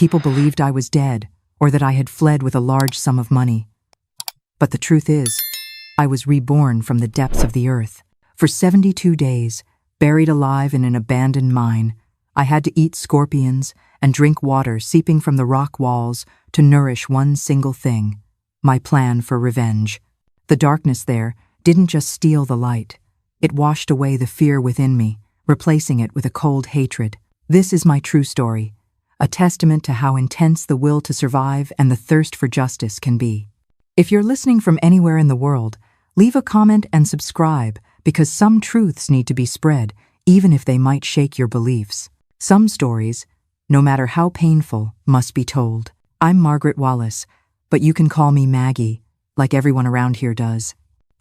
People believed I was dead, or that I had fled with a large sum of money. But the truth is, I was reborn from the depths of the earth. For 72 days, buried alive in an abandoned mine, I had to eat scorpions and drink water seeping from the rock walls to nourish one single thing: my plan for revenge. The darkness there didn't just steal the light. It washed away the fear within me, replacing it with a cold hatred. This is my true story, a testament to how intense the will to survive and the thirst for justice can be. If you're listening from anywhere in the world, leave a comment and subscribe, because some truths need to be spread, even if they might shake your beliefs. Some stories, no matter how painful, must be told. I'm Margaret Wallace, but you can call me Maggie, like everyone around here does.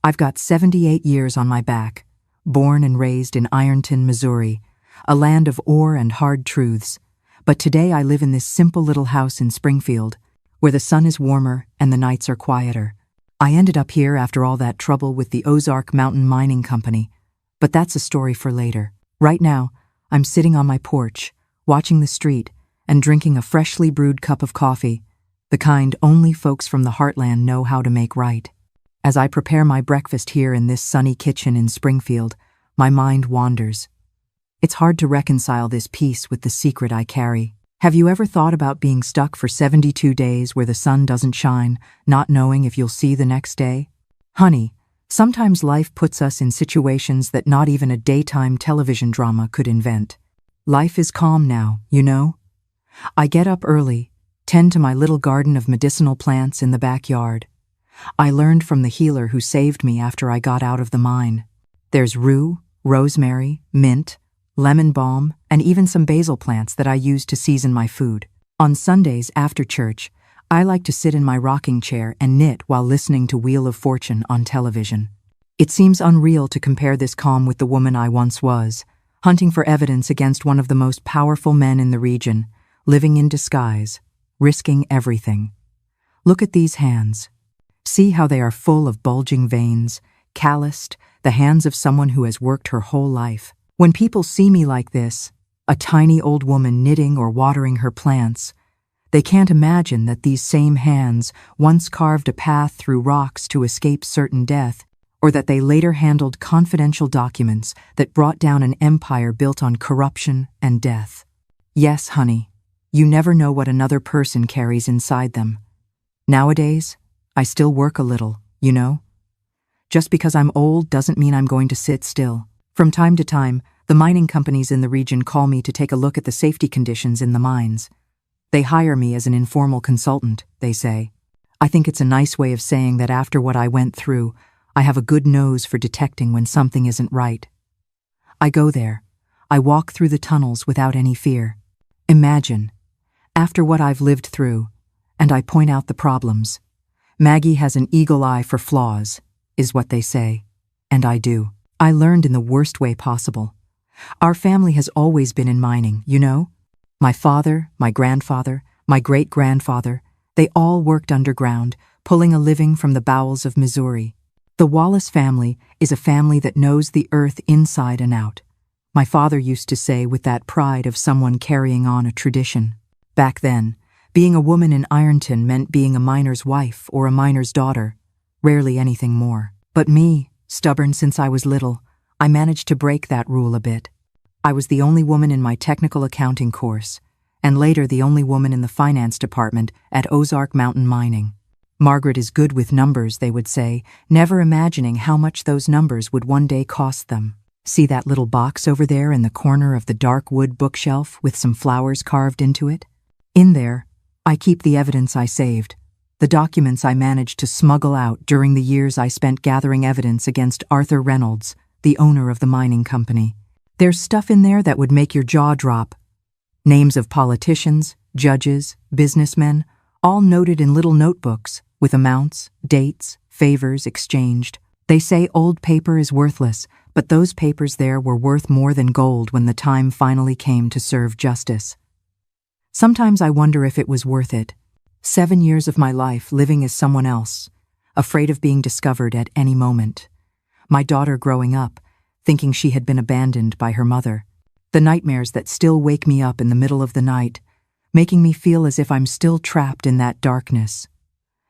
I've got 78 years on my back, born and raised in Ironton, Missouri, a land of ore and hard truths. But today I live in this simple little house in Springfield, where the sun is warmer and the nights are quieter. I ended up here after all that trouble with the Ozark Mountain Mining Company, but that's a story for later. Right now, I'm sitting on my porch, watching the street and drinking a freshly brewed cup of coffee, the kind only folks from the heartland know how to make right. As I prepare my breakfast here in this sunny kitchen in Springfield, my mind wanders. It's hard to reconcile this peace with the secret I carry. Have you ever thought about being stuck for 72 days where the sun doesn't shine, not knowing if you'll see the next day? Honey, sometimes life puts us in situations that not even a daytime television drama could invent. Life is calm now, you know? I get up early, tend to my little garden of medicinal plants in the backyard. I learned from the healer who saved me after I got out of the mine. There's rue, rosemary, mint, lemon balm, and even some basil plants that I use to season my food. On Sundays after church, I like to sit in my rocking chair and knit while listening to Wheel of Fortune on television. It seems unreal to compare this calm with the woman I once was, hunting for evidence against one of the most powerful men in the region, living in disguise, risking everything. Look at these hands. See how they are full of bulging veins, calloused, the hands of someone who has worked her whole life. When people see me like this, a tiny old woman knitting or watering her plants, they can't imagine that these same hands once carved a path through rocks to escape certain death, or that they later handled confidential documents that brought down an empire built on corruption and death. Yes, honey, you never know what another person carries inside them. Nowadays, I still work a little, you know? Just because I'm old doesn't mean I'm going to sit still. From time to time, the mining companies in the region call me to take a look at the safety conditions in the mines. They hire me as an informal consultant, they say. I think it's a nice way of saying that after what I went through, I have a good nose for detecting when something isn't right. I go there. I walk through the tunnels without any fear. Imagine, after what I've lived through, and I point out the problems. Maggie has an eagle eye for flaws, is what they say, and I do. I learned in the worst way possible. Our family has always been in mining, you know? My father, my grandfather, my great-grandfather, they all worked underground, pulling a living from the bowels of Missouri. The Wallace family is a family that knows the earth inside and out. My father used to say with that pride of someone carrying on a tradition. Back then, being a woman in Ironton meant being a miner's wife or a miner's daughter, rarely anything more. But me, stubborn since I was little, I managed to break that rule a bit. I was the only woman in my technical accounting course, and later the only woman in the finance department at Ozark Mountain Mining. Margaret is good with numbers, they would say, never imagining how much those numbers would one day cost them. See that little box over there in the corner of the dark wood bookshelf with some flowers carved into it? In there, I keep the evidence I saved. The documents I managed to smuggle out during the years I spent gathering evidence against Arthur Reynolds, the owner of the mining company. There's stuff in there that would make your jaw drop. Names of politicians, judges, businessmen, all noted in little notebooks, with amounts, dates, favors exchanged. They say old paper is worthless, but those papers there were worth more than gold when the time finally came to serve justice. Sometimes I wonder if it was worth it. 7 years of my life living as someone else, afraid of being discovered at any moment. My daughter growing up, thinking she had been abandoned by her mother. The nightmares that still wake me up in the middle of the night, making me feel as if I'm still trapped in that darkness.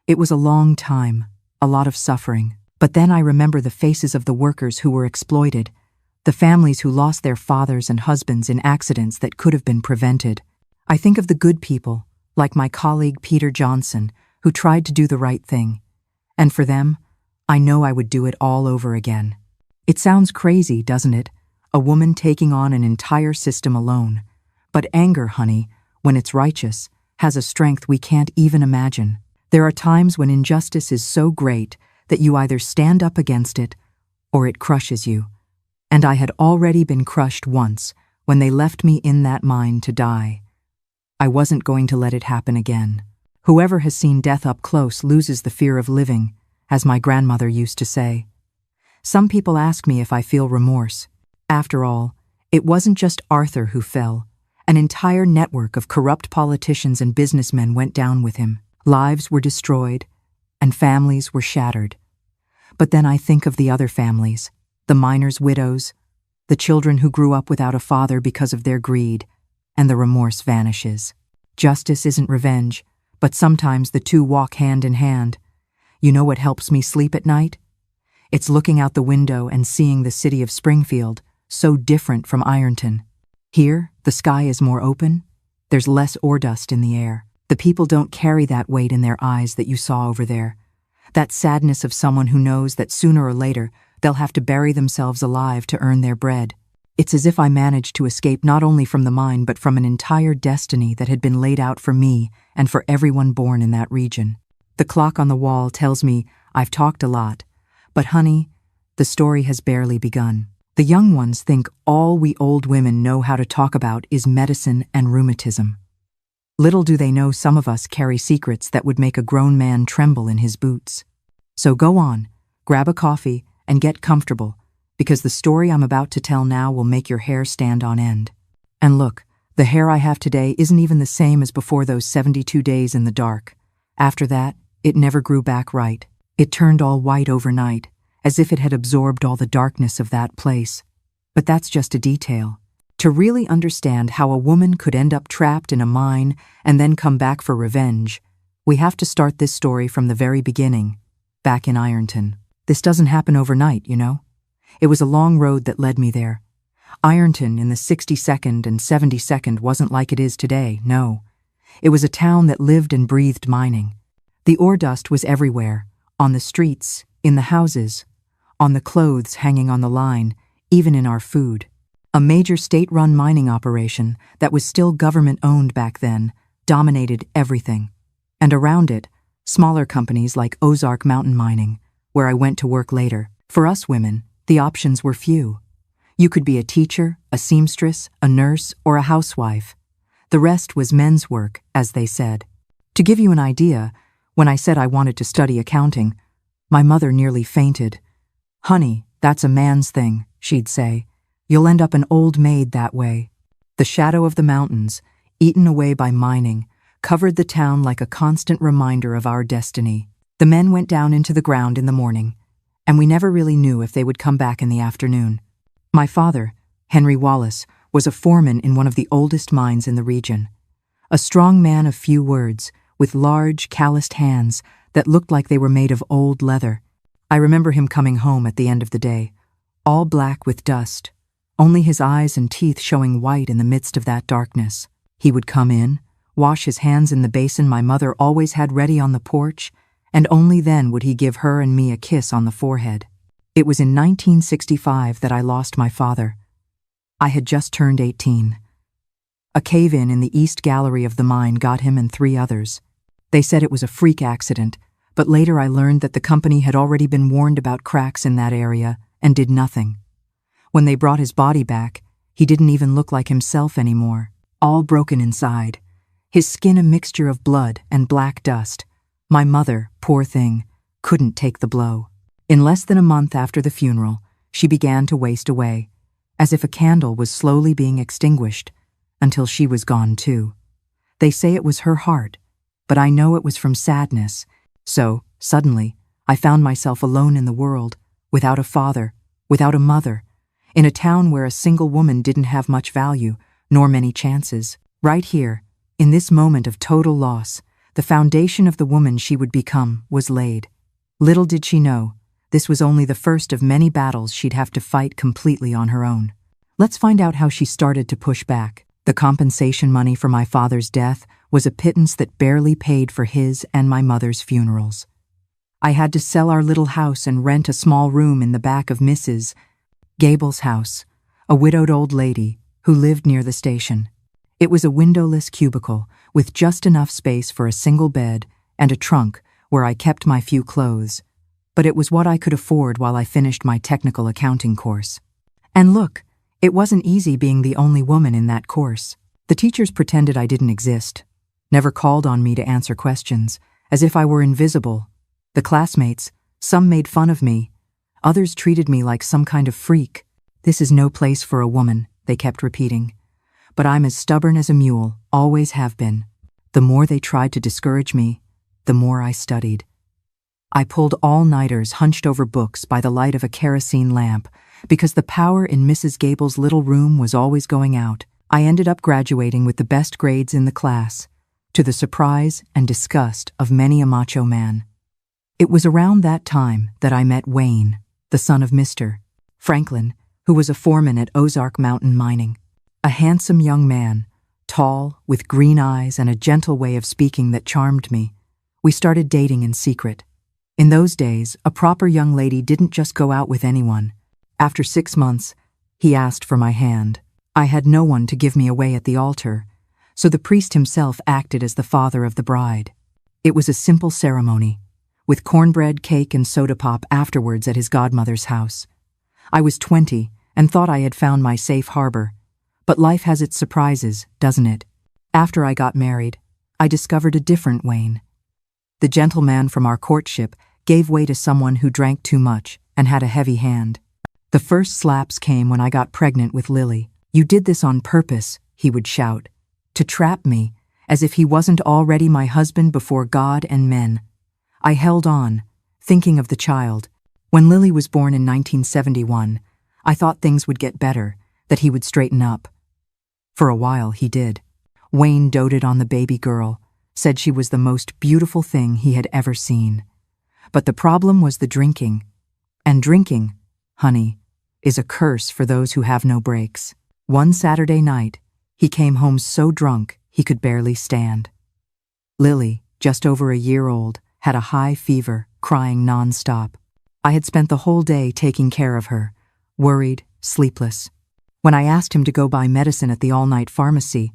It was a long time, a lot of suffering. But then I remember the faces of the workers who were exploited, the families who lost their fathers and husbands in accidents that could have been prevented. I think of the good people, like my colleague Peter Johnson, who tried to do the right thing. And for them, I know I would do it all over again. It sounds crazy, doesn't it? A woman taking on an entire system alone. But anger, honey, when it's righteous, has a strength we can't even imagine. There are times when injustice is so great that you either stand up against it or it crushes you. And I had already been crushed once when they left me in that mine to die. I wasn't going to let it happen again. Whoever has seen death up close loses the fear of living, as my grandmother used to say. Some people ask me if I feel remorse. After all, it wasn't just Arthur who fell. An entire network of corrupt politicians and businessmen went down with him. Lives were destroyed, and families were shattered. But then I think of the other families, the miners' widows, the children who grew up without a father because of their greed, and the remorse vanishes. Justice isn't revenge, but sometimes the two walk hand in hand. You know what helps me sleep at night? It's looking out the window and seeing the city of Springfield, so different from Ironton. Here, the sky is more open, there's less ore dust in the air. The people don't carry that weight in their eyes that you saw over there. That sadness of someone who knows that sooner or later they'll have to bury themselves alive to earn their bread. It's as if I managed to escape not only from the mine but from an entire destiny that had been laid out for me and for everyone born in that region. The clock on the wall tells me I've talked a lot, but honey, the story has barely begun. The young ones think all we old women know how to talk about is medicine and rheumatism. Little do they know some of us carry secrets that would make a grown man tremble in his boots. So go on, grab a coffee, and get comfortable, because the story I'm about to tell now will make your hair stand on end. And look, the hair I have today isn't even the same as before those 72 days in the dark. After that, it never grew back right. It turned all white overnight, as if it had absorbed all the darkness of that place. But that's just a detail. To really understand how a woman could end up trapped in a mine and then come back for revenge, we have to start this story from the very beginning, back in Ironton. This doesn't happen overnight, you know. It was a long road that led me there. Ironton in the 62nd and 72nd wasn't like it is today, no. It was a town that lived and breathed mining. The ore dust was everywhere, on the streets, in the houses, on the clothes hanging on the line, even in our food. A major state-run mining operation that was still government-owned back then dominated everything. And around it, smaller companies like Ozark Mountain Mining, where I went to work later. For us women, the options were few. You could be a teacher, a seamstress, a nurse, or a housewife. The rest was men's work, as they said. To give you an idea, when I said I wanted to study accounting, my mother nearly fainted. "Honey, that's a man's thing," she'd say. "You'll end up an old maid that way." The shadow of the mountains, eaten away by mining, covered the town like a constant reminder of our destiny. The men went down into the ground in the morning, and we never really knew if they would come back in the afternoon. My father, Henry Wallace, was a foreman in one of the oldest mines in the region. A strong man of few words, with large, calloused hands that looked like they were made of old leather. I remember him coming home at the end of the day, all black with dust, only his eyes and teeth showing white in the midst of that darkness. He would come in, wash his hands in the basin my mother always had ready on the porch, and only then would he give her and me a kiss on the forehead. It was in 1965 that I lost my father. I had just turned 18. A cave-in in the east gallery of the mine got him and 3 others. They said it was a freak accident, but later I learned that the company had already been warned about cracks in that area and did nothing. When they brought his body back, he didn't even look like himself anymore, all broken inside, his skin a mixture of blood and black dust. My mother, poor thing, couldn't take the blow. In less than a month after the funeral, she began to waste away, as if a candle was slowly being extinguished, until she was gone too. They say it was her heart, but I know it was from sadness. So, suddenly, I found myself alone in the world, without a father, without a mother, in a town where a single woman didn't have much value, nor many chances. Right here, In this moment of total loss, the foundation of the woman she would become was laid. Little did she know, this was only the first of many battles she'd have to fight completely on her own. Let's find out how she started to push back. The compensation money for my father's death was a pittance that barely paid for his and my mother's funerals. I had to sell our little house and rent a small room in the back of Mrs. Gable's house, a widowed old lady who lived near the station. It was a windowless cubicle with just enough space for a single bed and a trunk where I kept my few clothes, but it was what I could afford while I finished my technical accounting course. And look, it wasn't easy being the only woman in that course. The teachers pretended I didn't exist, never called on me to answer questions, as if I were invisible. The classmates, some made fun of me, others treated me like some kind of freak. "This is no place for a woman," they kept repeating. But I'm as stubborn as a mule, always have been. The more they tried to discourage me, the more I studied. I pulled all-nighters hunched over books by the light of a kerosene lamp, because the power in Mrs. Gable's little room was always going out. I ended up graduating with the best grades in the class, to the surprise and disgust of many a macho man. It was around that time that I met Wayne, the son of Mr. Franklin, who was a foreman at Ozark Mountain Mining. A handsome young man, tall, with green eyes and a gentle way of speaking that charmed me. We started dating in secret. In those days, a proper young lady didn't just go out with anyone. After 6 months, he asked for my hand. I had no one to give me away at the altar, so the priest himself acted as the father of the bride. It was a simple ceremony, with cornbread, cake, and soda pop afterwards at his godmother's house. I was 20 and thought I had found my safe harbor. But life has its surprises, doesn't it? After I got married, I discovered a different Wayne. The gentleman from our courtship gave way to someone who drank too much and had a heavy hand. The first slaps came when I got pregnant with Lily. "You did this on purpose," he would shout, "to trap me, as if he wasn't already my husband before God and men." I held on, thinking of the child. When Lily was born in 1971, I thought things would get better, that he would straighten up. For a while, he did. Wayne doted on the baby girl, said she was the most beautiful thing he had ever seen. But the problem was the drinking. And drinking, honey, is a curse for those who have no breaks. One Saturday night, he came home so drunk he could barely stand. Lily, just over a year old, had a high fever, crying non-stop. I had spent the whole day taking care of her, worried, sleepless. When I asked him to go buy medicine at the all-night pharmacy,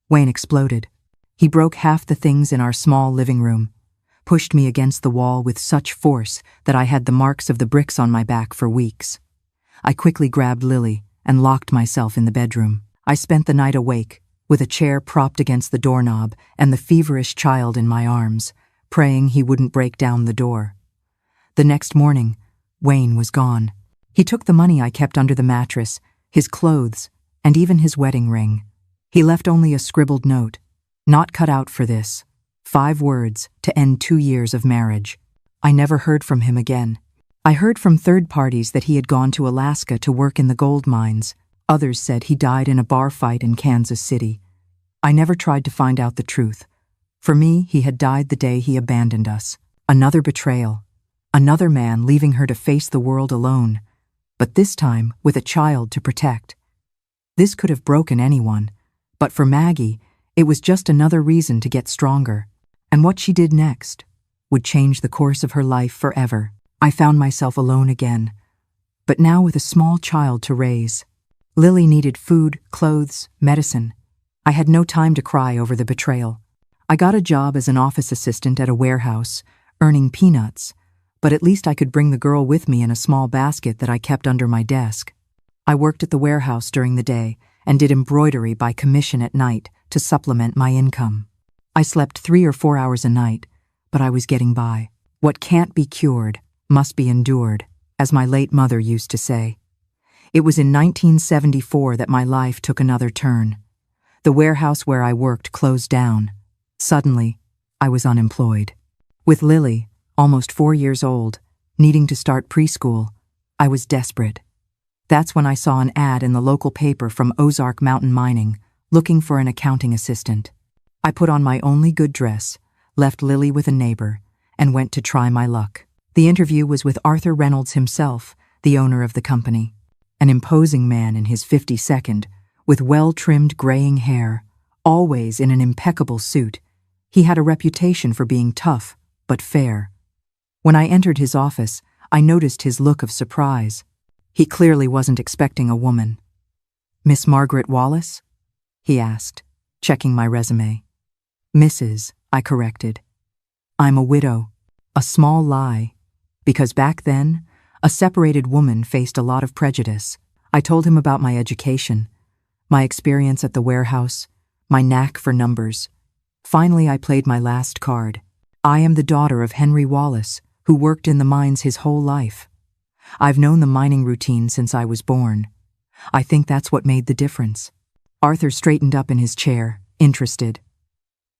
Wayne exploded. He broke half the things in our small living room, pushed me against the wall with such force that I had the marks of the bricks on my back for weeks. I quickly grabbed Lily and locked myself in the bedroom. I spent the night awake, with a chair propped against the doorknob and the feverish child in my arms, praying he wouldn't break down the door. The next morning, Wayne was gone. He took the money I kept under the mattress, his clothes, and even his wedding ring. He left only a scribbled note, "Not cut out for this." 5 words to end 2 years of marriage. I never heard from him again. I heard from third parties that he had gone to Alaska to work in the gold mines. Others said he died in a bar fight in Kansas City. I never tried to find out the truth. For me, he had died the day he abandoned us. Another betrayal. Another man leaving her to face the world alone, but this time with a child to protect. This could have broken anyone, but for Maggie, it was just another reason to get stronger. And what she did next would change the course of her life forever. I found myself alone again, but now with a small child to raise. Lily needed food, clothes, medicine. I had no time to cry over the betrayal. I got a job as an office assistant at a warehouse, earning peanuts, but at least I could bring the girl with me in a small basket that I kept under my desk. I worked at the warehouse during the day and did embroidery by commission at night to supplement my income. I slept 3 or 4 hours a night, but I was getting by. What can't be cured must be endured, as my late mother used to say. It was in 1974 that my life took another turn. The warehouse where I worked closed down. Suddenly, I was unemployed. With Lily, almost 4 years old, needing to start preschool, I was desperate. That's when I saw an ad in the local paper from Ozark Mountain Mining, looking for an accounting assistant. I put on my only good dress, left Lily with a neighbor, and went to try my luck. The interview was with Arthur Reynolds himself, the owner of the company. An imposing man in his 52nd, with well-trimmed graying hair, always in an impeccable suit. He had a reputation for being tough, but fair. When I entered his office, I noticed his look of surprise. He clearly wasn't expecting a woman. "Miss Margaret Wallace?" he asked, checking my resume. "Mrs.," I corrected. "I'm a widow." A small lie, because back then, a separated woman faced a lot of prejudice. I told him about my education, my experience at the warehouse, my knack for numbers. Finally, I played my last card. I am the daughter of Henry Wallace, who worked in the mines his whole life. I've known the mining routine since I was born. I think that's what made the difference. Arthur straightened up in his chair, interested.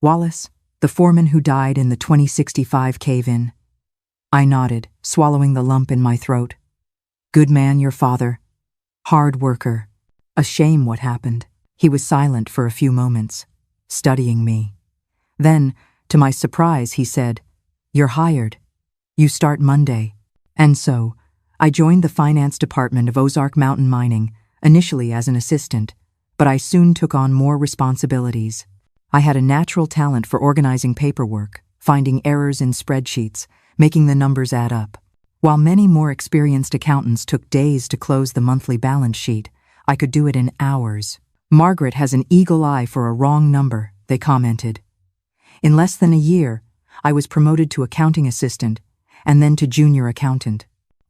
"Wallace, the foreman who died in the 2065 cave-in?" I nodded, swallowing the lump in my throat. "Good man, your father. Hard worker. A shame what happened." He was silent for a few moments, studying me. Then, to my surprise, he said, "You're hired. You start Monday." And so, I joined the finance department of Ozark Mountain Mining, initially as an assistant, but I soon took on more responsibilities. I had a natural talent for organizing paperwork, finding errors in spreadsheets, making the numbers add up. While many more experienced accountants took days to close the monthly balance sheet, I could do it in hours. "Margaret has an eagle eye for a wrong number," they commented. In less than a year, I was promoted to accounting assistant and then to junior accountant.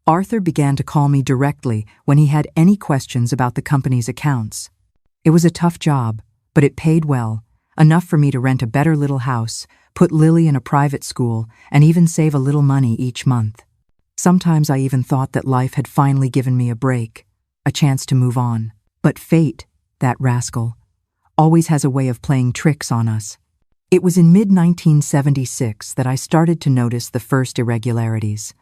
Arthur began to call me directly when he had any questions about the company's accounts. It was a tough job, but it paid well, enough for me to rent a better little house, put Lily in a private school, and even save a little money each month. Sometimes I even thought that life had finally given me a break, a chance to move on. But fate, that rascal, always has a way of playing tricks on us. It was in mid-1976 that I started to notice the first irregularities.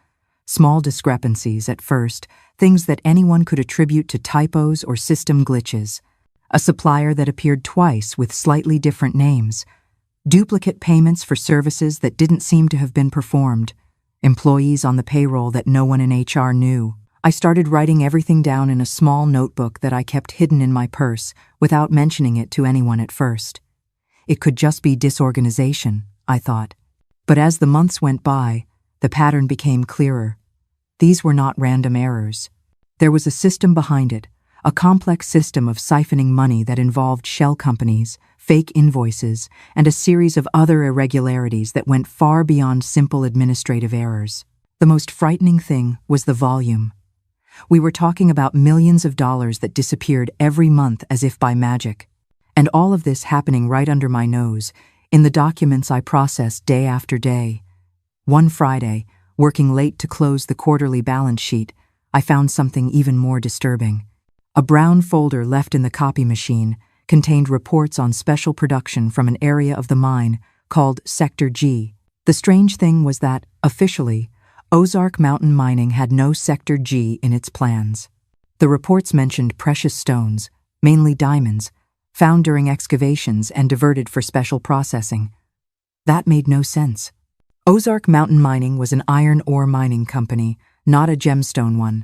Small discrepancies at first, things that anyone could attribute to typos or system glitches. A supplier that appeared twice with slightly different names. Duplicate payments for services that didn't seem to have been performed. Employees on the payroll that no one in HR knew. I started writing everything down in a small notebook that I kept hidden in my purse without mentioning it to anyone at first. It could just be disorganization, I thought. But as the months went by, the pattern became clearer. These were not random errors. There was a system behind it, a complex system of siphoning money that involved shell companies, fake invoices, and a series of other irregularities that went far beyond simple administrative errors. The most frightening thing was the volume. We were talking about millions of dollars that disappeared every month as if by magic. And all of this happening right under my nose, in the documents I processed day after day. One Friday, working late to close the quarterly balance sheet, I found something even more disturbing. A brown folder left in the copy machine contained reports on special production from an area of the mine called Sector G. The strange thing was that, officially, Ozark Mountain Mining had no Sector G in its plans. The reports mentioned precious stones, mainly diamonds, found during excavations and diverted for special processing. That made no sense. Ozark Mountain Mining was an iron ore mining company, not a gemstone one.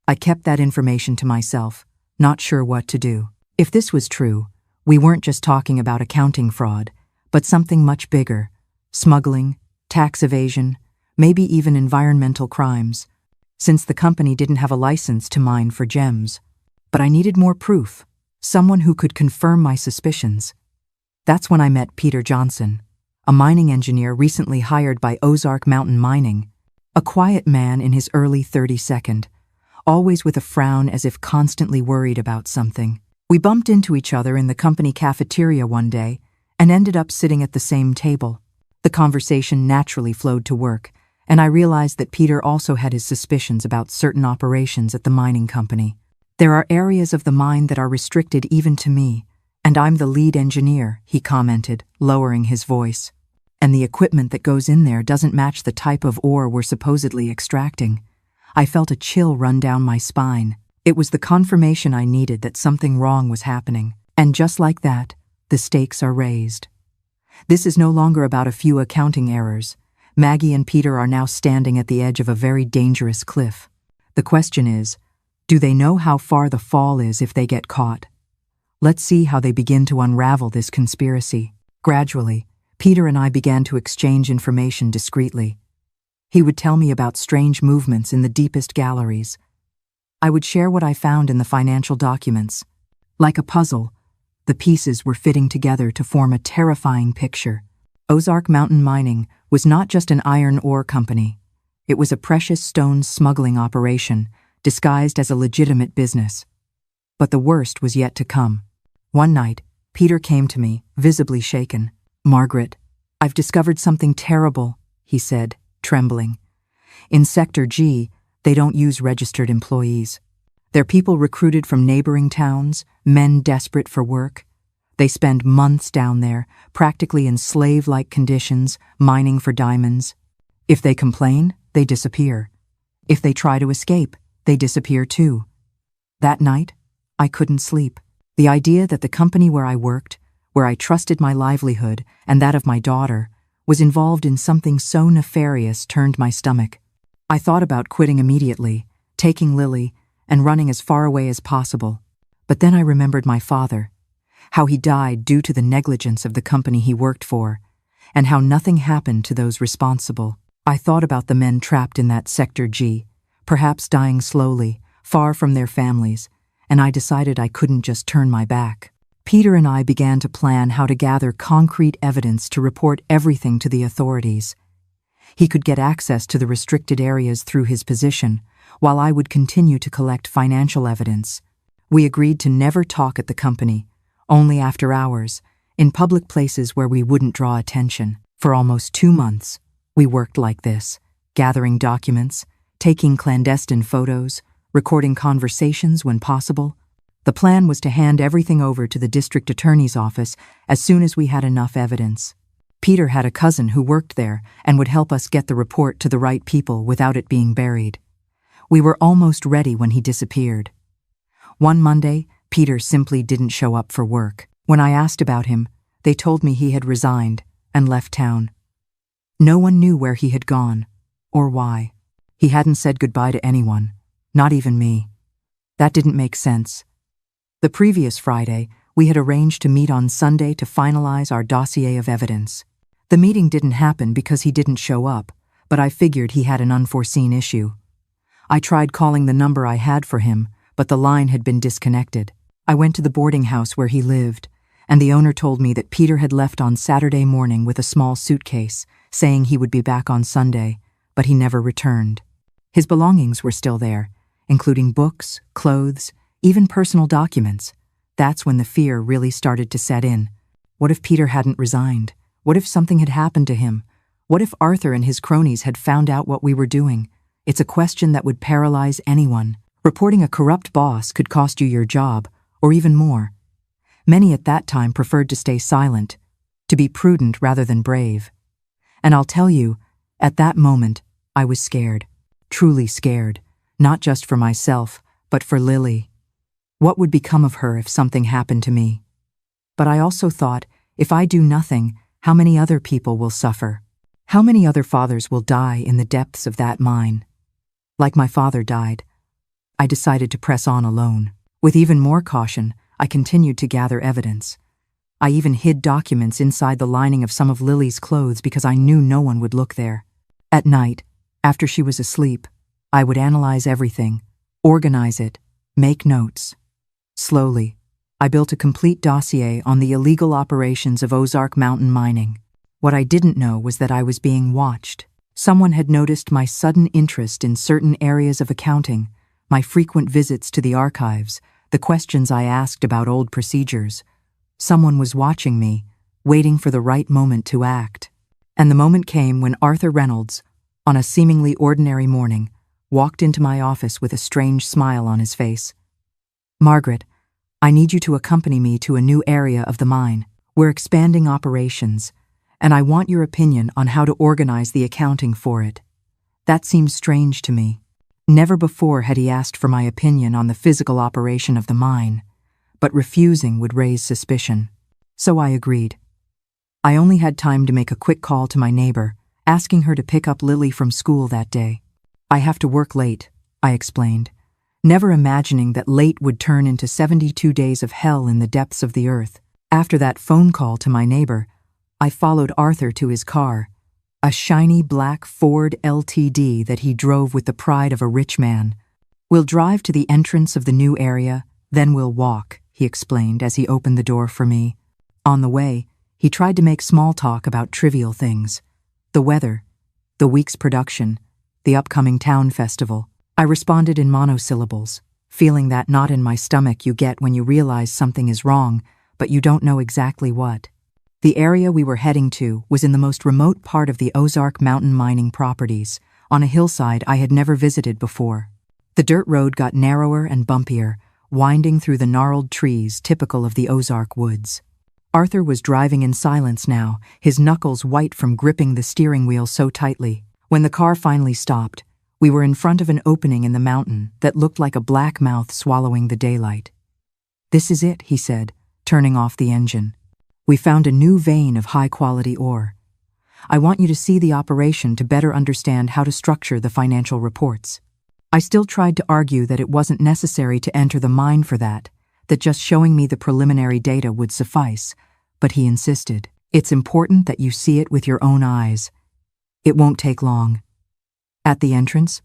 I kept that information to myself, not sure what to do. If this was true, we weren't just talking about accounting fraud, but something much bigger: smuggling, tax evasion, maybe even environmental crimes, since the company didn't have a license to mine for gems. But I needed more proof, someone who could confirm my suspicions. That's when I met Peter Johnson, a mining engineer recently hired by Ozark Mountain Mining, a quiet man in his early 32nd, always with a frown as if constantly worried about something. We bumped into each other in the company cafeteria one day and ended up sitting at the same table. The conversation naturally flowed to work, and I realized that Peter also had his suspicions about certain operations at the mining company. "There are areas of the mine that are restricted even to me, and I'm the lead engineer," he commented, lowering his voice. "And the equipment that goes in there doesn't match the type of ore we're supposedly extracting." I felt a chill run down my spine. It was the confirmation I needed that something wrong was happening. And just like that, the stakes are raised. This is no longer about a few accounting errors. Maggie and Peter are now standing at the edge of a very dangerous cliff. The question is, do they know how far the fall is if they get caught? Let's see how they begin to unravel this conspiracy. Gradually, Peter and I began to exchange information discreetly. He would tell me about strange movements in the deepest galleries. I would share what I found in the financial documents. Like a puzzle, the pieces were fitting together to form a terrifying picture. Ozark Mountain Mining was not just an iron ore company. It was a precious stone smuggling operation, disguised as a legitimate business. But the worst was yet to come. One night, Peter came to me, visibly shaken. "Margaret, I've discovered something terrible," he said, trembling. "In Sector G, they don't use registered employees. They're people recruited from neighboring towns, men desperate for work. They spend months down there, practically in slave-like conditions, mining for diamonds. If they complain, they disappear. If they try to escape, they disappear too." That night, I couldn't sleep. The idea that the company where I worked, where I trusted my livelihood and that of my daughter, was involved in something so nefarious turned my stomach. I thought about quitting immediately, taking Lily, and running as far away as possible. But then I remembered my father, how he died due to the negligence of the company he worked for, and how nothing happened to those responsible. I thought about the men trapped in that Sector G, perhaps dying slowly, far from their families, and I decided I couldn't just turn my back. Peter and I began to plan how to gather concrete evidence to report everything to the authorities. He could get access to the restricted areas through his position, while I would continue to collect financial evidence. We agreed to never talk at the company, only after hours, in public places where we wouldn't draw attention. For almost 2 months, we worked like this, gathering documents, taking clandestine photos, recording conversations when possible. The plan was to hand everything over to the district attorney's office as soon as we had enough evidence. Peter had a cousin who worked there and would help us get the report to the right people without it being buried. We were almost ready when he disappeared. One Monday, Peter simply didn't show up for work. When I asked about him, they told me he had resigned and left town. No one knew where he had gone, or why. He hadn't said goodbye to anyone, not even me. That didn't make sense. The previous Friday, we had arranged to meet on Sunday to finalize our dossier of evidence. The meeting didn't happen because he didn't show up, but I figured he had an unforeseen issue. I tried calling the number I had for him, but the line had been disconnected. I went to the boarding house where he lived, and the owner told me that Peter had left on Saturday morning with a small suitcase, saying he would be back on Sunday, but he never returned. His belongings were still there, including books, clothes, even personal documents. That's when the fear really started to set in. What if Peter hadn't resigned? What if something had happened to him? What if Arthur and his cronies had found out what we were doing? It's a question that would paralyze anyone. Reporting a corrupt boss could cost you your job, or even more. Many at that time preferred to stay silent, to be prudent rather than brave. And I'll tell you, at that moment, I was scared, truly scared, not just for myself, but for Lily. What would become of her if something happened to me? But I also thought, if I do nothing, how many other people will suffer? How many other fathers will die in the depths of that mine? Like my father died, I decided to press on alone. With even more caution, I continued to gather evidence. I even hid documents inside the lining of some of Lily's clothes because I knew no one would look there. At night, after she was asleep, I would analyze everything, organize it, make notes. Slowly, I built a complete dossier on the illegal operations of Ozark Mountain Mining. What I didn't know was that I was being watched. Someone had noticed my sudden interest in certain areas of accounting, my frequent visits to the archives, the questions I asked about old procedures. Someone was watching me, waiting for the right moment to act. And the moment came when Arthur Reynolds, on a seemingly ordinary morning, walked into my office with a strange smile on his face. "Margaret, I need you to accompany me to a new area of the mine. We're expanding operations, and I want your opinion on how to organize the accounting for it." That seemed strange to me. Never before had he asked for my opinion on the physical operation of the mine, but refusing would raise suspicion. So I agreed. I only had time to make a quick call to my neighbor, asking her to pick up Lily from school that day. I have to work late, I explained, never imagining that late would turn into 72 days of hell in the depths of the earth. After that phone call to my neighbor, I followed Arthur to his car, a shiny black Ford LTD that he drove with the pride of a rich man. "We'll drive to the entrance of the new area, then we'll walk," he explained as he opened the door for me. On the way, he tried to make small talk about trivial things: the weather, the week's production, the upcoming town festival. I responded in monosyllables, feeling that knot in my stomach you get when you realize something is wrong, but you don't know exactly what. The area we were heading to was in the most remote part of the Ozark mountain mining properties, on a hillside I had never visited before. The dirt road got narrower and bumpier, winding through the gnarled trees typical of the Ozark woods. Arthur was driving in silence now, his knuckles white from gripping the steering wheel so tightly. When the car finally stopped, we were in front of an opening in the mountain that looked like a black mouth swallowing the daylight. "This is it," he said, turning off the engine. "We found a new vein of high-quality ore. I want you to see the operation to better understand how to structure the financial reports." I still tried to argue that it wasn't necessary to enter the mine for that just showing me the preliminary data would suffice, but he insisted. "It's important that you see it with your own eyes. It won't take long." At the entrance,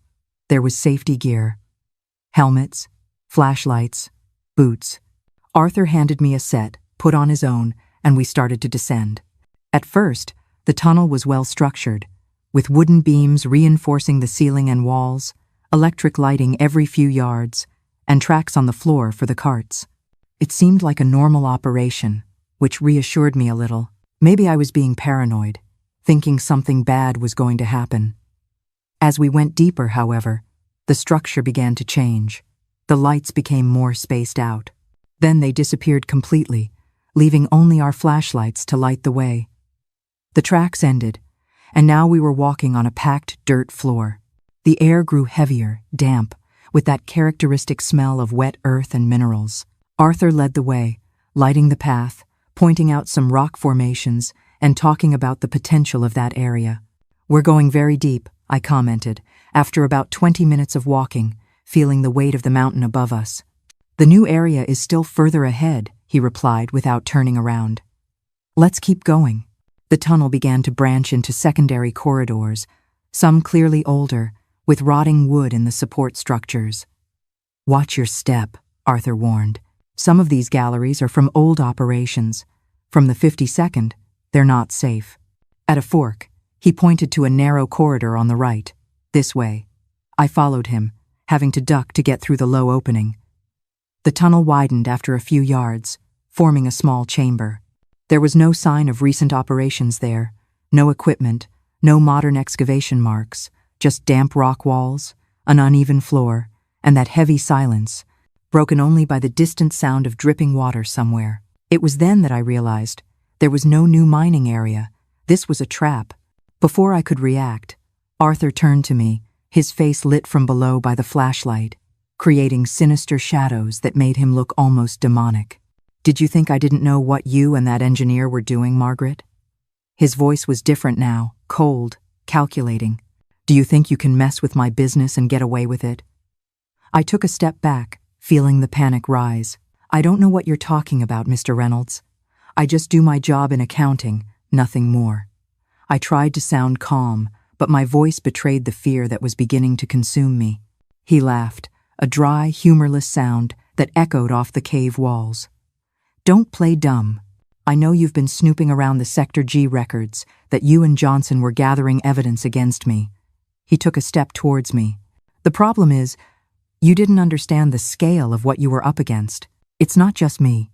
there was safety gear: helmets, flashlights, boots. Arthur handed me a set, put on his own, and we started to descend. At first, the tunnel was well structured, with wooden beams reinforcing the ceiling and walls, electric lighting every few yards, and tracks on the floor for the carts. It seemed like a normal operation, which reassured me a little. Maybe I was being paranoid, thinking something bad was going to happen. As we went deeper, however, the structure began to change. The lights became more spaced out. Then they disappeared completely, leaving only our flashlights to light the way. The tracks ended, and now we were walking on a packed dirt floor. The air grew heavier, damp, with that characteristic smell of wet earth and minerals. Arthur led the way, lighting the path, pointing out some rock formations, and talking about the potential of that area. "We're going very deep," I commented, after about 20 minutes of walking, feeling the weight of the mountain above us. "The new area is still further ahead," he replied without turning around. "Let's keep going." The tunnel began to branch into secondary corridors, some clearly older, with rotting wood in the support structures. "Watch your step," Arthur warned. "Some of these galleries are from old operations. From the 52nd, they're not safe." At a fork, he pointed to a narrow corridor on the right. "This way." I followed him, having to duck to get through the low opening. The tunnel widened after a few yards, forming a small chamber. There was no sign of recent operations there, no equipment, no modern excavation marks, just damp rock walls, an uneven floor, and that heavy silence, broken only by the distant sound of dripping water somewhere. It was then that I realized there was no new mining area. This was a trap. Before I could react, Arthur turned to me, his face lit from below by the flashlight, creating sinister shadows that made him look almost demonic. "Did you think I didn't know what you and that engineer were doing, Margaret?" His voice was different now, cold, calculating. "Do you think you can mess with my business and get away with it?" I took a step back, feeling the panic rise. "I don't know what you're talking about, Mr. Reynolds. I just do my job in accounting, nothing more." I tried to sound calm, but my voice betrayed the fear that was beginning to consume me. He laughed, a dry, humorless sound that echoed off the cave walls. "Don't play dumb. I know you've been snooping around the Sector G records, that you and Johnson were gathering evidence against me." He took a step towards me. "The problem is, you didn't understand the scale of what you were up against. It's not just me.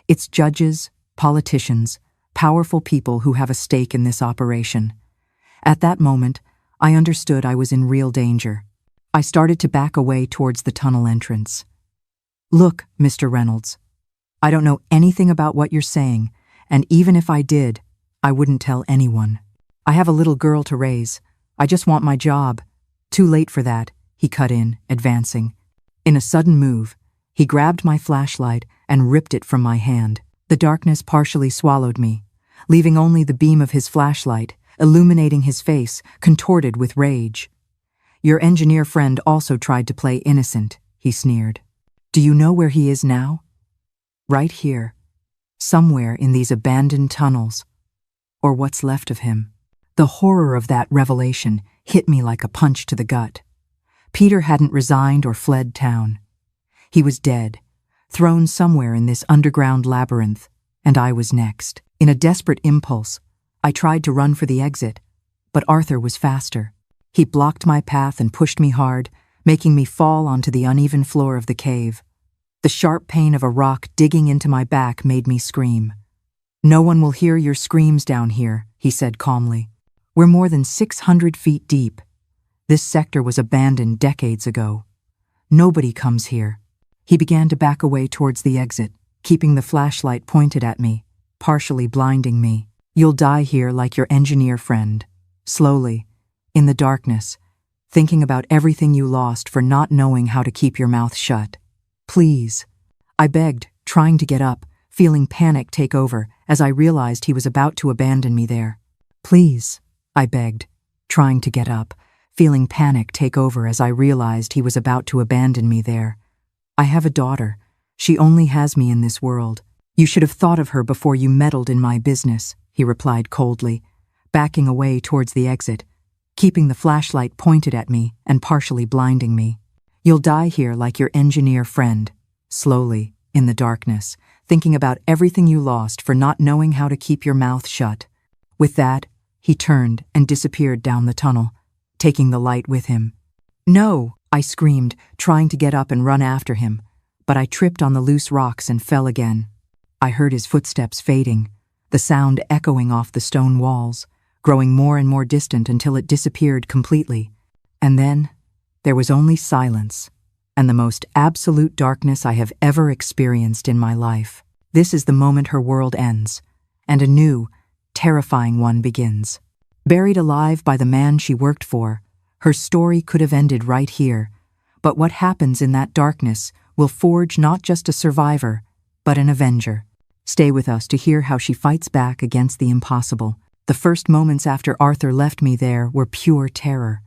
It's judges, politicians, powerful people who have a stake in this operation." At that moment, I understood I was in real danger. I started to back away towards the tunnel entrance. "Look, Mr. Reynolds, I don't know anything about what you're saying, and even if I did, I wouldn't tell anyone. I have a little girl to raise. I just want my job." "Too late for that," he cut in, advancing. In a sudden move, he grabbed my flashlight and ripped it from my hand. The darkness partially swallowed me, leaving only the beam of his flashlight, illuminating his face, contorted with rage. "Your engineer friend also tried to play innocent," he sneered. "Do you know where he is now? Right here, somewhere in these abandoned tunnels, or what's left of him." The horror of that revelation hit me like a punch to the gut. Peter hadn't resigned or fled town. He was dead, thrown somewhere in this underground labyrinth, and I was next. In a desperate impulse, I tried to run for the exit, but Arthur was faster. He blocked my path and pushed me hard, making me fall onto the uneven floor of the cave. The sharp pain of a rock digging into my back made me scream. "No one will hear your screams down here," he said calmly. "We're more than 600 feet deep. This sector was abandoned decades ago. Nobody comes here." He began to back away towards the exit, keeping the flashlight pointed at me, partially blinding me. "You'll die here like your engineer friend." Slowly, in the darkness, thinking about everything you lost for not knowing how to keep your mouth shut. "Please," I begged, trying to get up, feeling panic take over as I realized he was about to abandon me there. "Please," I begged, trying to get up, feeling panic take over as I realized he was about to abandon me there. "I have a daughter. She only has me in this world. You should have thought of her before you meddled in my business," he replied coldly, backing away towards the exit, keeping the flashlight pointed at me and partially blinding me. "You'll die here like your engineer friend." Slowly, in the darkness, thinking about everything you lost for not knowing how to keep your mouth shut. With that, he turned and disappeared down the tunnel, taking the light with him. "No!" I screamed, trying to get up and run after him, but I tripped on the loose rocks and fell again. I heard his footsteps fading, the sound echoing off the stone walls, growing more and more distant until it disappeared completely. And then, there was only silence, and the most absolute darkness I have ever experienced in my life. This is the moment her world ends, and a new, terrifying one begins. Buried alive by the man she worked for, her story could have ended right here, but what happens in that darkness will forge not just a survivor, but an avenger. Stay with us to hear how she fights back against the impossible. The first moments after Arthur left me there were pure terror.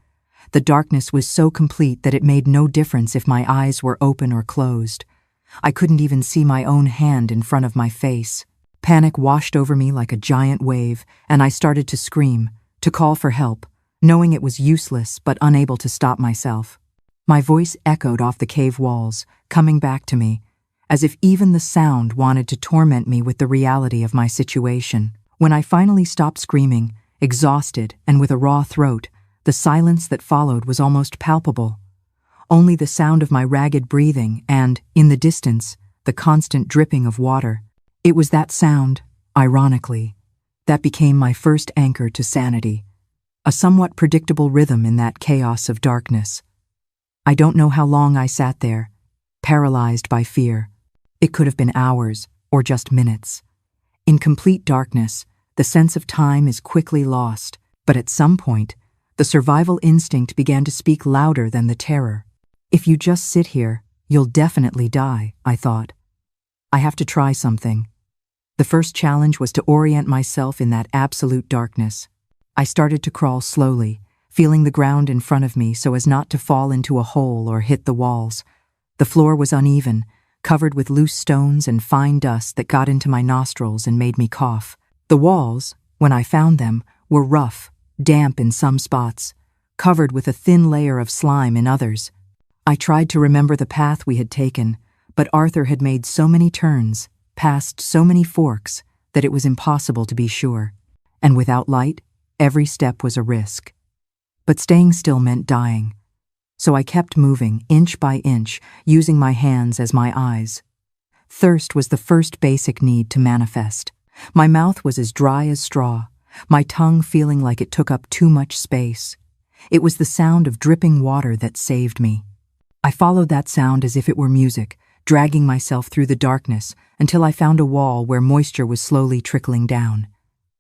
The darkness was so complete that it made no difference if my eyes were open or closed. I couldn't even see my own hand in front of my face. Panic washed over me like a giant wave, and I started to scream, to call for help, knowing it was useless but unable to stop myself. My voice echoed off the cave walls, coming back to me, as if even the sound wanted to torment me with the reality of my situation. When I finally stopped screaming, exhausted and with a raw throat, the silence that followed was almost palpable. Only the sound of my ragged breathing and, in the distance, the constant dripping of water. It was that sound, ironically, that became my first anchor to sanity, a somewhat predictable rhythm in that chaos of darkness. I don't know how long I sat there, paralyzed by fear. It could have been hours or just minutes. In complete darkness, the sense of time is quickly lost, but at some point, the survival instinct began to speak louder than the terror. "If you just sit here, you'll definitely die," I thought. "I have to try something." The first challenge was to orient myself in that absolute darkness. I started to crawl slowly, feeling the ground in front of me so as not to fall into a hole or hit the walls. The floor was uneven, covered with loose stones and fine dust that got into my nostrils and made me cough. The walls, when I found them, were rough, damp in some spots, covered with a thin layer of slime in others. I tried to remember the path we had taken, but Arthur had made so many turns, passed so many forks, that it was impossible to be sure. And without light, every step was a risk. But staying still meant dying. So I kept moving, inch by inch, using my hands as my eyes. Thirst was the first basic need to manifest. My mouth was as dry as straw, my tongue feeling like it took up too much space. It was the sound of dripping water that saved me. I followed that sound as if it were music, dragging myself through the darkness until I found a wall where moisture was slowly trickling down.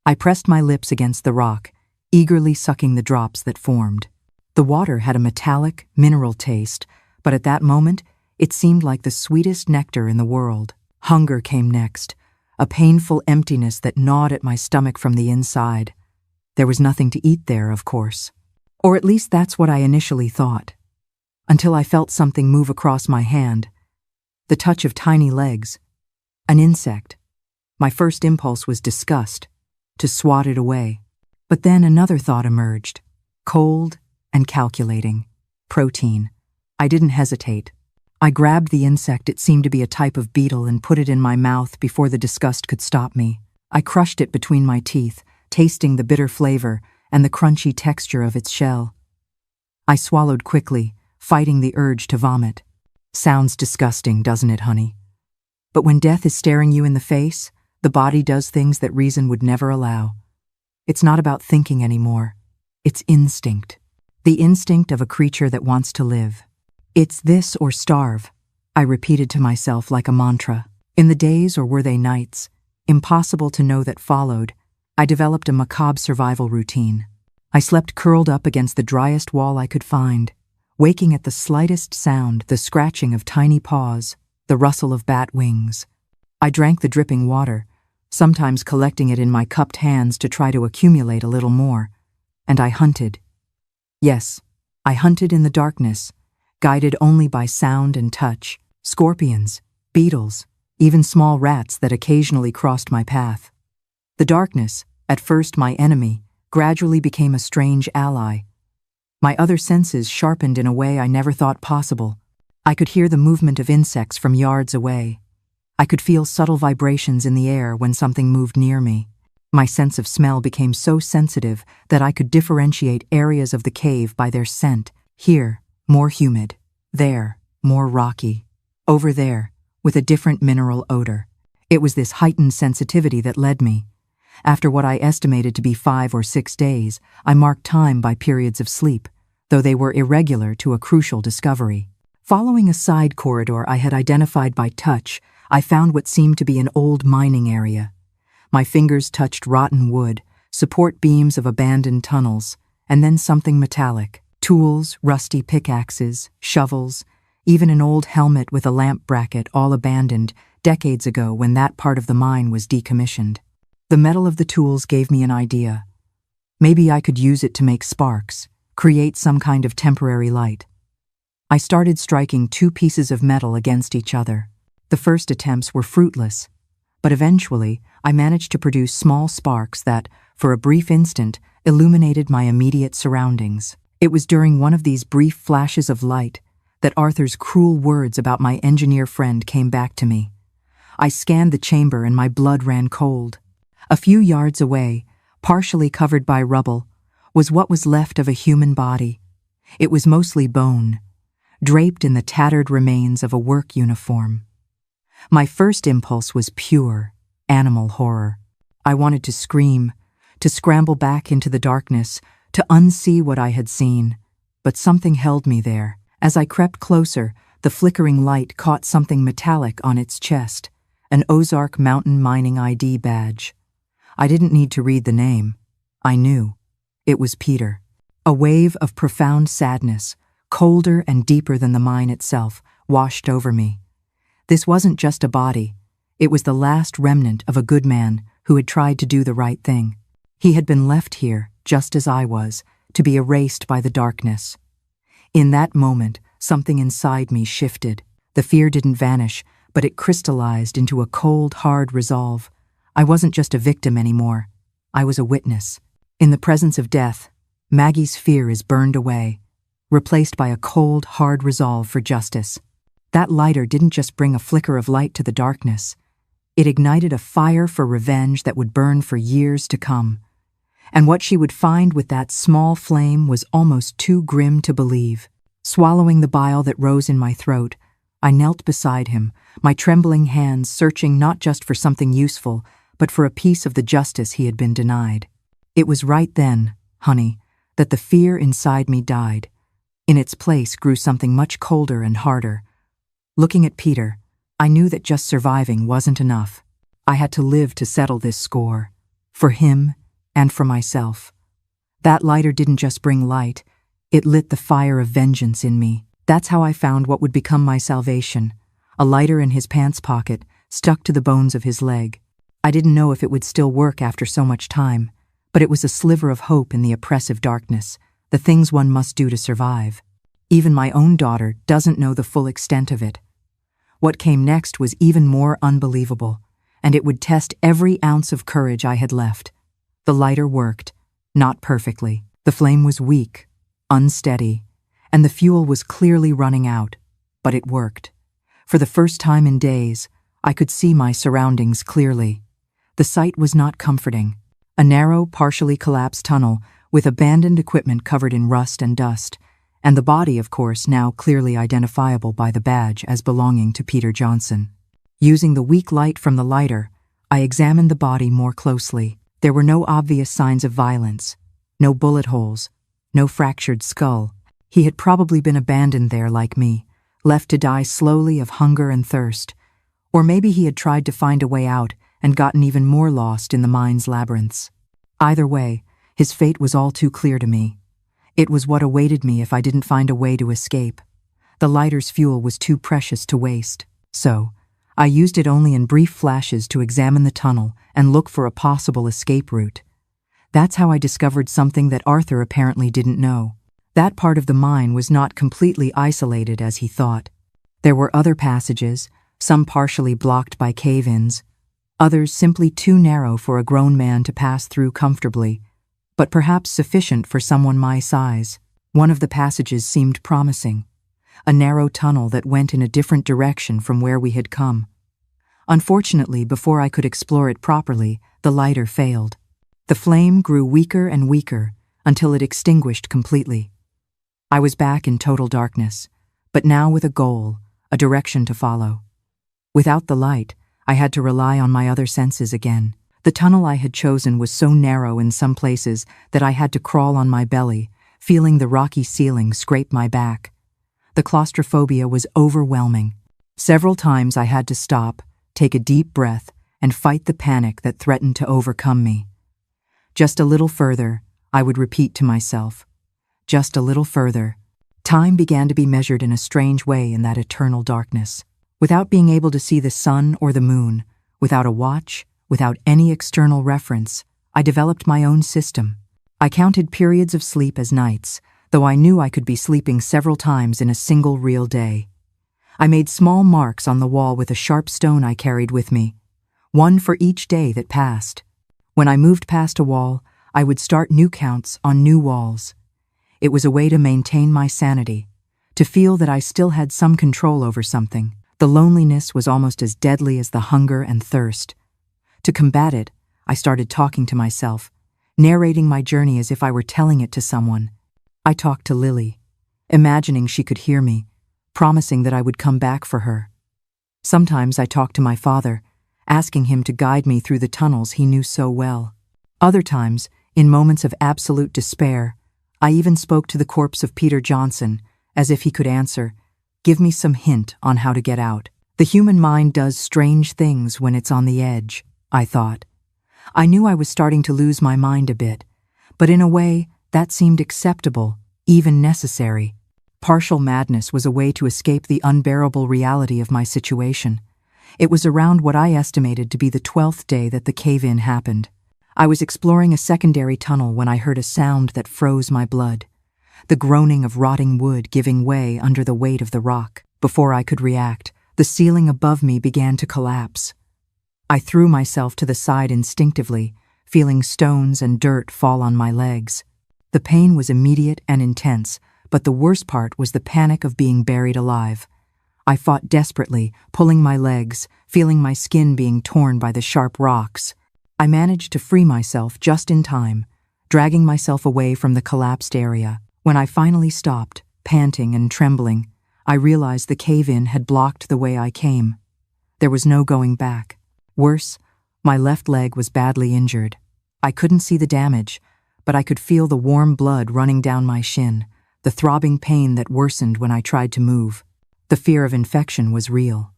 I pressed my lips against the rock, eagerly sucking the drops that formed. The water had a metallic, mineral taste, but at that moment, it seemed like the sweetest nectar in the world. Hunger came next, a painful emptiness that gnawed at my stomach from the inside. There was nothing to eat there, of course. Or at least that's what I initially thought. Until I felt something move across my hand. The touch of tiny legs. An insect. My first impulse was disgust, to swat it away. But then another thought emerged. Cold and calculating. Protein. I didn't hesitate. I grabbed the insect, it seemed to be a type of beetle, and put it in my mouth before the disgust could stop me. I crushed it between my teeth, tasting the bitter flavor and the crunchy texture of its shell. I swallowed quickly, fighting the urge to vomit. Sounds disgusting, doesn't it, honey? But when death is staring you in the face, the body does things that reason would never allow. It's not about thinking anymore. It's instinct. The instinct of a creature that wants to live. It's this or starve, I repeated to myself like a mantra. In the days, or were they nights, impossible to know, that followed, I developed a macabre survival routine. I slept curled up against the driest wall I could find, waking at the slightest sound, the scratching of tiny paws, the rustle of bat wings. I drank the dripping water, sometimes collecting it in my cupped hands to try to accumulate a little more, and I hunted. Yes, I hunted in the darkness, guided only by sound and touch, scorpions, beetles, even small rats that occasionally crossed my path. The darkness, at first my enemy, gradually became a strange ally. My other senses sharpened in a way I never thought possible. I could hear the movement of insects from yards away. I could feel subtle vibrations in the air when something moved near me. My sense of smell became so sensitive that I could differentiate areas of the cave by their scent. Here, more humid. There, more rocky. Over there, with a different mineral odor. It was this heightened sensitivity that led me. After what I estimated to be 5 or 6 days, I marked time by periods of sleep, though they were irregular to a crucial discovery. Following a side corridor I had identified by touch, I found what seemed to be an old mining area. My fingers touched rotten wood, support beams of abandoned tunnels, and then something metallic. Tools, rusty pickaxes, shovels, even an old helmet with a lamp bracket, all abandoned decades ago when that part of the mine was decommissioned. The metal of the tools gave me an idea. Maybe I could use it to make sparks, create some kind of temporary light. I started striking 2 pieces of metal against each other. The first attempts were fruitless, but eventually I managed to produce small sparks that, for a brief instant, illuminated my immediate surroundings. It was during one of these brief flashes of light that Arthur's cruel words about my engineer friend came back to me. I scanned the chamber and my blood ran cold. A few yards away, partially covered by rubble, was what was left of a human body. It was mostly bone, draped in the tattered remains of a work uniform. My first impulse was pure, animal horror. I wanted to scream, to scramble back into the darkness, to unsee what I had seen, but something held me there. As I crept closer, the flickering light caught something metallic on its chest, an Ozark Mountain Mining ID badge. I didn't need to read the name. I knew. It was Peter. A wave of profound sadness, colder and deeper than the mine itself, washed over me. This wasn't just a body. It was the last remnant of a good man who had tried to do the right thing. He had been left here, just as I was, to be erased by the darkness. In that moment, something inside me shifted. The fear didn't vanish, but it crystallized into a cold, hard resolve. I wasn't just a victim anymore. I was a witness. In the presence of death, Maggie's fear is burned away, replaced by a cold, hard resolve for justice. That lighter didn't just bring a flicker of light to the darkness. It ignited a fire for revenge that would burn for years to come. And what she would find with that small flame was almost too grim to believe. Swallowing the bile that rose in my throat, I knelt beside him, my trembling hands searching not just for something useful, but for a piece of the justice he had been denied. It was right then, honey, that the fear inside me died. In its place grew something much colder and harder. Looking at Peter, I knew that just surviving wasn't enough. I had to live to settle this score. For him, and for myself. That lighter didn't just bring light, it lit the fire of vengeance in me. That's how I found what would become my salvation, a lighter in his pants pocket, stuck to the bones of his leg. I didn't know if it would still work after so much time, but it was a sliver of hope in the oppressive darkness, the things one must do to survive. Even my own daughter doesn't know the full extent of it. What came next was even more unbelievable, and it would test every ounce of courage I had left. The lighter worked, not perfectly. The flame was weak, unsteady, and the fuel was clearly running out, but it worked. For the first time in days, I could see my surroundings clearly. The sight was not comforting. A narrow, partially collapsed tunnel with abandoned equipment covered in rust and dust, and the body, of course, now clearly identifiable by the badge as belonging to Peter Johnson. Using the weak light from the lighter, I examined the body more closely. There were no obvious signs of violence, no bullet holes, no fractured skull. He had probably been abandoned there like me, left to die slowly of hunger and thirst. Or maybe he had tried to find a way out and gotten even more lost in the mind's labyrinths. Either way, his fate was all too clear to me. It was what awaited me if I didn't find a way to escape. The lighter's fuel was too precious to waste, so I used it only in brief flashes to examine the tunnel and look for a possible escape route. That's how I discovered something that Arthur apparently didn't know. That part of the mine was not completely isolated as he thought. There were other passages, some partially blocked by cave-ins, others simply too narrow for a grown man to pass through comfortably, but perhaps sufficient for someone my size. One of the passages seemed promising, a narrow tunnel that went in a different direction from where we had come. Unfortunately, before I could explore it properly, the lighter failed. The flame grew weaker and weaker until it extinguished completely. I was back in total darkness, but now with a goal, a direction to follow. Without the light, I had to rely on my other senses again. The tunnel I had chosen was so narrow in some places that I had to crawl on my belly, feeling the rocky ceiling scrape my back. The claustrophobia was overwhelming. Several times I had to stop, take a deep breath, and fight the panic that threatened to overcome me. Just a little further, I would repeat to myself. Just a little further. Time began to be measured in a strange way in that eternal darkness. Without being able to see the sun or the moon, without a watch, without any external reference, I developed my own system. I counted periods of sleep as nights, though I knew I could be sleeping several times in a single real day. I made small marks on the wall with a sharp stone I carried with me, one for each day that passed. When I moved past a wall, I would start new counts on new walls. It was a way to maintain my sanity, to feel that I still had some control over something. The loneliness was almost as deadly as the hunger and thirst. To combat it, I started talking to myself, narrating my journey as if I were telling it to someone. I talked to Lily, imagining she could hear me, promising that I would come back for her. Sometimes I talked to my father, asking him to guide me through the tunnels he knew so well. Other times, in moments of absolute despair, I even spoke to the corpse of Peter Johnson, as if he could answer, give me some hint on how to get out. The human mind does strange things when it's on the edge, I thought. I knew I was starting to lose my mind a bit, but in a way, that seemed acceptable, even necessary. Partial madness was a way to escape the unbearable reality of my situation. It was around what I estimated to be the 12th day that the cave-in happened. I was exploring a secondary tunnel when I heard a sound that froze my blood. The groaning of rotting wood giving way under the weight of the rock. Before I could react, the ceiling above me began to collapse. I threw myself to the side instinctively, feeling stones and dirt fall on my legs. The pain was immediate and intense, but the worst part was the panic of being buried alive. I fought desperately, pulling my legs, feeling my skin being torn by the sharp rocks. I managed to free myself just in time, dragging myself away from the collapsed area. When I finally stopped, panting and trembling, I realized the cave-in had blocked the way I came. There was no going back. Worse, my left leg was badly injured. I couldn't see the damage, but I could feel the warm blood running down my shin, the throbbing pain that worsened when I tried to move. The fear of infection was real.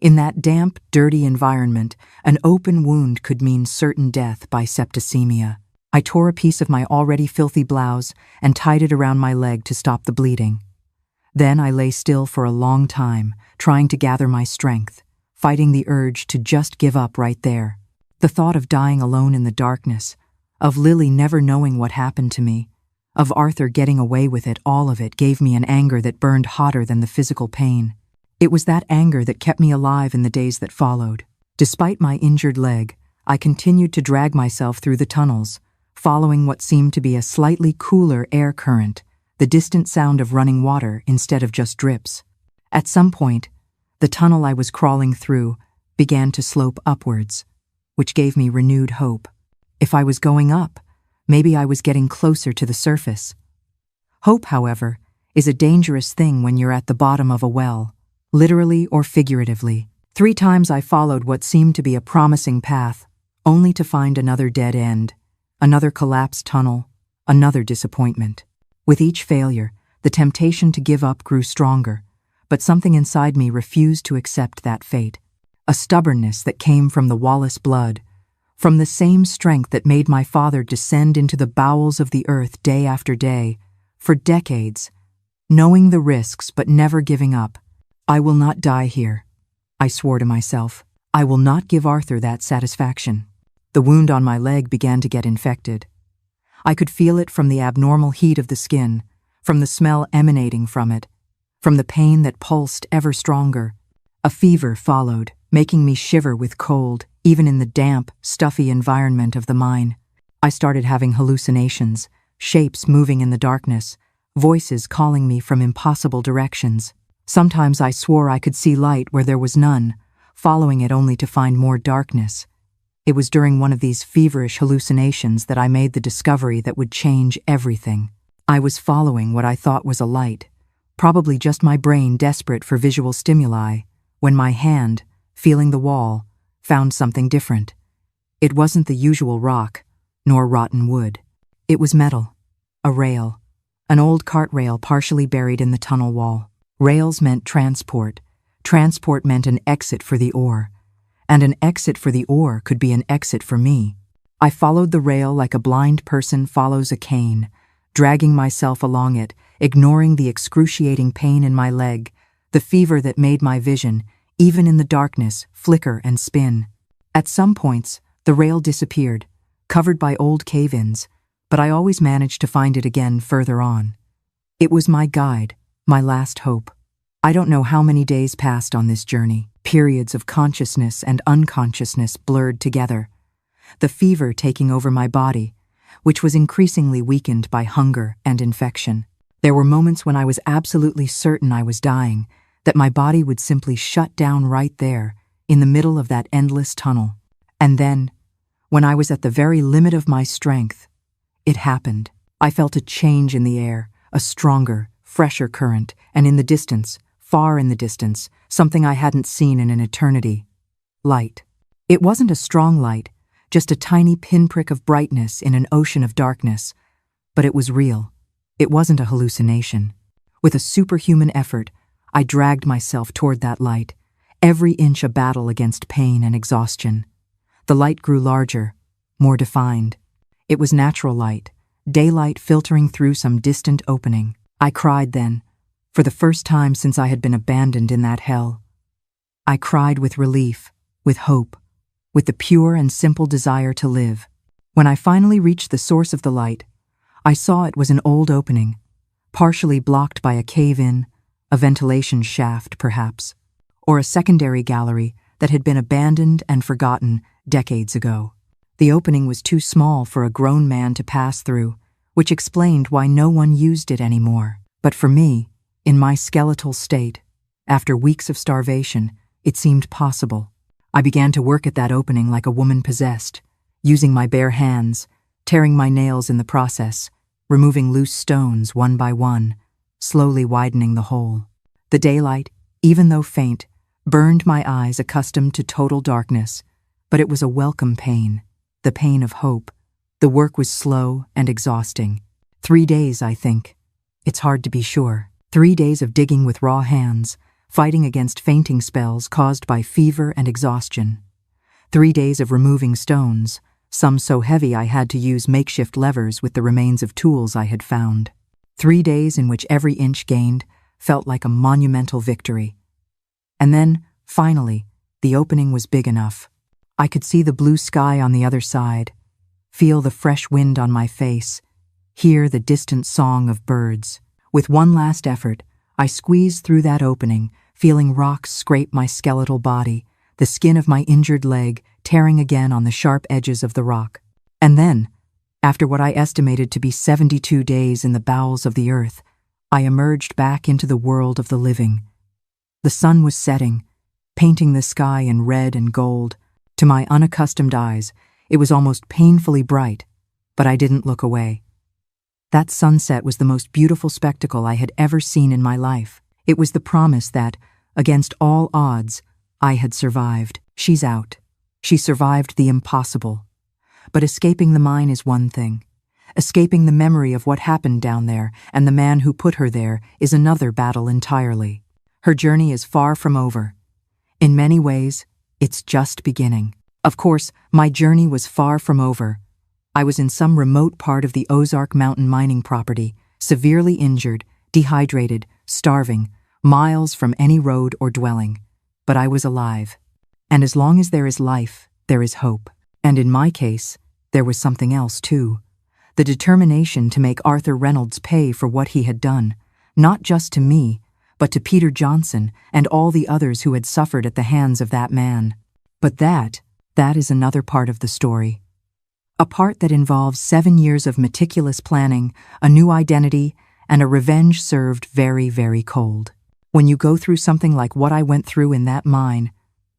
In that damp, dirty environment, an open wound could mean certain death by septicemia. I tore a piece of my already filthy blouse and tied it around my leg to stop the bleeding. Then I lay still for a long time, trying to gather my strength, fighting the urge to just give up right there. The thought of dying alone in the darkness, of Lily never knowing what happened to me, of Arthur getting away with it, all of it gave me an anger that burned hotter than the physical pain. It was that anger that kept me alive in the days that followed. Despite my injured leg, I continued to drag myself through the tunnels, following what seemed to be a slightly cooler air current, the distant sound of running water instead of just drips. At some point, the tunnel I was crawling through began to slope upwards, which gave me renewed hope. If I was going up, maybe I was getting closer to the surface. Hope, however, is a dangerous thing when you're at the bottom of a well, literally or figuratively. 3 times I followed what seemed to be a promising path, only to find another dead end, another collapsed tunnel, another disappointment. With each failure, the temptation to give up grew stronger, but something inside me refused to accept that fate. A stubbornness that came from the Wallace blood, from the same strength that made my father descend into the bowels of the earth day after day, for decades, knowing the risks but never giving up. I will not die here, I swore to myself. I will not give Arthur that satisfaction. The wound on my leg began to get infected. I could feel it from the abnormal heat of the skin, from the smell emanating from it, from the pain that pulsed ever stronger. A fever followed, making me shiver with cold, even in the damp, stuffy environment of the mine. I started having hallucinations, shapes moving in the darkness, voices calling me from impossible directions. Sometimes I swore I could see light where there was none, following it only to find more darkness. It was during one of these feverish hallucinations that I made the discovery that would change everything. I was following what I thought was a light, probably just my brain desperate for visual stimuli, when my hand, feeling the wall, found something different. It wasn't the usual rock, nor rotten wood. It was metal, a rail, an old cart rail partially buried in the tunnel wall. Rails meant transport. Transport meant an exit for the ore. And an exit for the ore could be an exit for me. I followed the rail like a blind person follows a cane, dragging myself along it, ignoring the excruciating pain in my leg, the fever that made my vision, even in the darkness, flicker and spin. At some points, the rail disappeared, covered by old cave-ins, but I always managed to find it again further on. It was my guide, my last hope. I don't know how many days passed on this journey, periods of consciousness and unconsciousness blurred together, the fever taking over my body, which was increasingly weakened by hunger and infection. There were moments when I was absolutely certain I was dying, that my body would simply shut down right there, in the middle of that endless tunnel. And then, when I was at the very limit of my strength, it happened. I felt a change in the air, a stronger, fresher current, and in the distance, far in the distance, something I hadn't seen in an eternity. Light. It wasn't a strong light, just a tiny pinprick of brightness in an ocean of darkness. But it was real. It wasn't a hallucination. With a superhuman effort, I dragged myself toward that light, every inch a battle against pain and exhaustion. The light grew larger, more defined. It was natural light, daylight filtering through some distant opening. I cried then, for the first time since I had been abandoned in that hell. I cried with relief, with hope, with the pure and simple desire to live. When I finally reached the source of the light, I saw it was an old opening, partially blocked by a cave-in, a ventilation shaft, perhaps, or a secondary gallery that had been abandoned and forgotten decades ago. The opening was too small for a grown man to pass through, which explained why no one used it anymore. But for me, in my skeletal state, after weeks of starvation, it seemed possible. I began to work at that opening like a woman possessed, using my bare hands, tearing my nails in the process, removing loose stones one by one, slowly widening the hole. The daylight, even though faint, burned my eyes accustomed to total darkness, but it was a welcome pain, the pain of hope. The work was slow and exhausting. 3 days, I think. It's hard to be sure. 3 days of digging with raw hands, fighting against fainting spells caused by fever and exhaustion. 3 days of removing stones, some so heavy I had to use makeshift levers with the remains of tools I had found. 3 days in which every inch gained felt like a monumental victory. And then, finally, the opening was big enough. I could see the blue sky on the other side, feel the fresh wind on my face, hear the distant song of birds. With one last effort, I squeezed through that opening, feeling rocks scrape my skeletal body, the skin of my injured leg tearing again on the sharp edges of the rock. And then, after what I estimated to be 72 days in the bowels of the earth, I emerged back into the world of the living. The sun was setting, painting the sky in red and gold. To my unaccustomed eyes, it was almost painfully bright, but I didn't look away. That sunset was the most beautiful spectacle I had ever seen in my life. It was the promise that, against all odds, I had survived. She's out. She survived the impossible. But escaping the mine is one thing. Escaping the memory of what happened down there and the man who put her there is another battle entirely. Her journey is far from over. In many ways, it's just beginning. Of course, my journey was far from over. I was in some remote part of the Ozark Mountain mining property, severely injured, dehydrated, starving, miles from any road or dwelling. But I was alive. And as long as there is life, there is hope. And in my case, there was something else too. The determination to make Arthur Reynolds pay for what he had done, not just to me, but to Peter Johnson and all the others who had suffered at the hands of that man. But that is another part of the story. A part that involves 7 years of meticulous planning, a new identity, and a revenge served very, very cold. When you go through something like what I went through in that mine,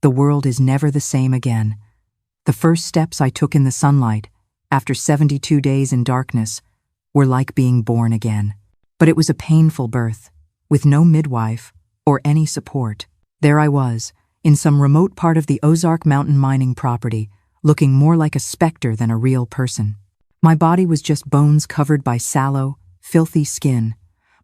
the world is never the same again. The first steps I took in the sunlight, after 72 days in darkness, were like being born again. But it was a painful birth, with no midwife or any support. There I was, in some remote part of the Ozark Mountain mining property, looking more like a specter than a real person. My body was just bones covered by sallow, filthy skin,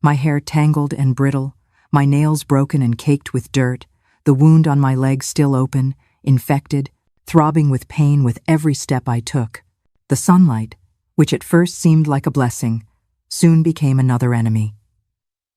my hair tangled and brittle, my nails broken and caked with dirt, the wound on my leg still open, infected, throbbing with pain with every step I took. The sunlight, which at first seemed like a blessing, soon became another enemy.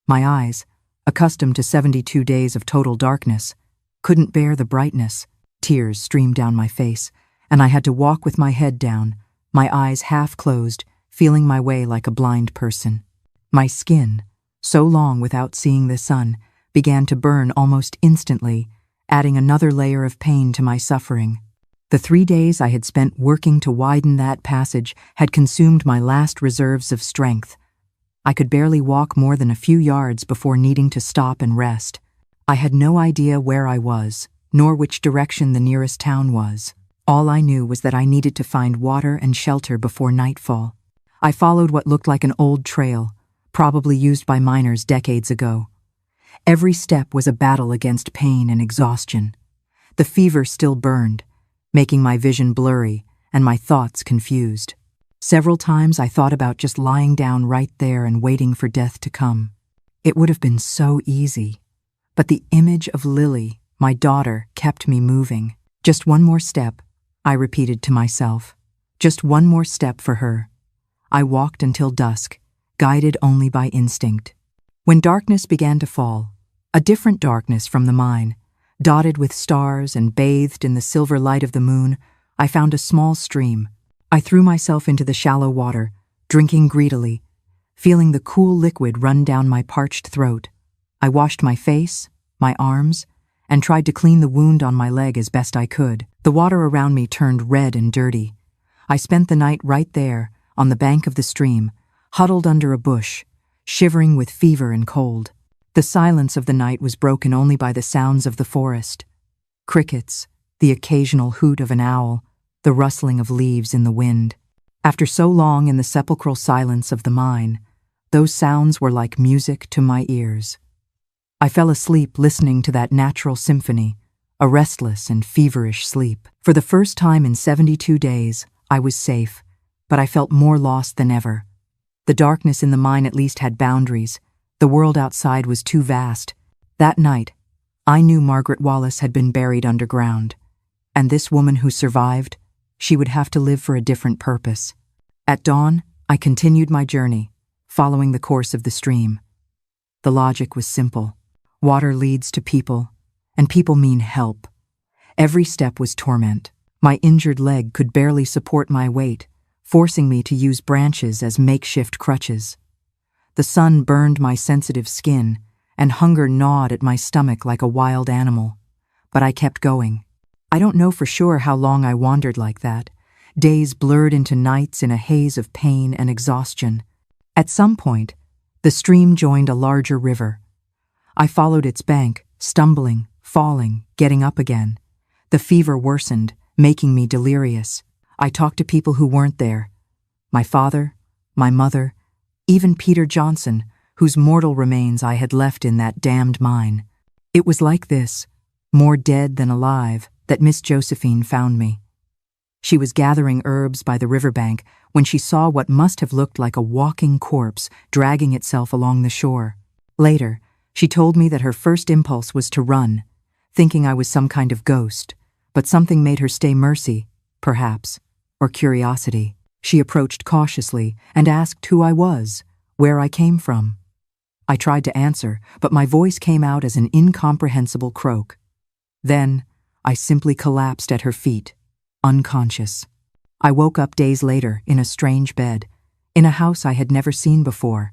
My eyes, accustomed to 72 days of total darkness, couldn't bear the brightness. Tears streamed down my face, and I had to walk with my head down, my eyes half closed, feeling my way like a blind person. My skin, so long without seeing the sun, began to burn almost instantly, adding another layer of pain to my suffering. The 3 days I had spent working to widen that passage had consumed my last reserves of strength. I could barely walk more than a few yards before needing to stop and rest. I had no idea where I was, nor which direction the nearest town was. All I knew was that I needed to find water and shelter before nightfall. I followed what looked like an old trail, probably used by miners decades ago. Every step was a battle against pain and exhaustion. The fever still burned, making my vision blurry and my thoughts confused. Several times I thought about just lying down right there and waiting for death to come. It would have been so easy. But the image of Lily, my daughter, kept me moving. Just one more step, I repeated to myself. Just one more step for her. I walked until dusk, guided only by instinct. When darkness began to fall, a different darkness from the mine, dotted with stars and bathed in the silver light of the moon, I found a small stream. I threw myself into the shallow water, drinking greedily, feeling the cool liquid run down my parched throat. I washed my face, my arms, and tried to clean the wound on my leg as best I could. The water around me turned red and dirty. I spent the night right there, on the bank of the stream, huddled under a bush, shivering with fever and cold. The silence of the night was broken only by the sounds of the forest. Crickets, the occasional hoot of an owl, the rustling of leaves in the wind. After so long in the sepulchral silence of the mine, those sounds were like music to my ears. I fell asleep listening to that natural symphony, a restless and feverish sleep. For the first time in 72 days, I was safe, but I felt more lost than ever. The darkness in the mine at least had boundaries. The world outside was too vast. That night, I knew Margaret Wallace had been buried underground, and this woman who survived, she would have to live for a different purpose. At dawn, I continued my journey, following the course of the stream. The logic was simple. Water leads to people, and people mean help. Every step was torment. My injured leg could barely support my weight, forcing me to use branches as makeshift crutches. The sun burned my sensitive skin, and hunger gnawed at my stomach like a wild animal. But I kept going. I don't know for sure how long I wandered like that. Days blurred into nights in a haze of pain and exhaustion. At some point, the stream joined a larger river. I followed its bank, stumbling, falling, getting up again. The fever worsened, making me delirious. I talked to people who weren't there. My father, my mother, even Peter Johnson, whose mortal remains I had left in that damned mine. It was like this, more dead than alive, that Miss Josephine found me. She was gathering herbs by the riverbank when she saw what must have looked like a walking corpse dragging itself along the shore. Later, she told me that her first impulse was to run, thinking I was some kind of ghost, but something made her stay mercy, perhaps, or curiosity. She approached cautiously and asked who I was, where I came from. I tried to answer, but my voice came out as an incomprehensible croak. Then, I simply collapsed at her feet, unconscious. I woke up days later in a strange bed, in a house I had never seen before.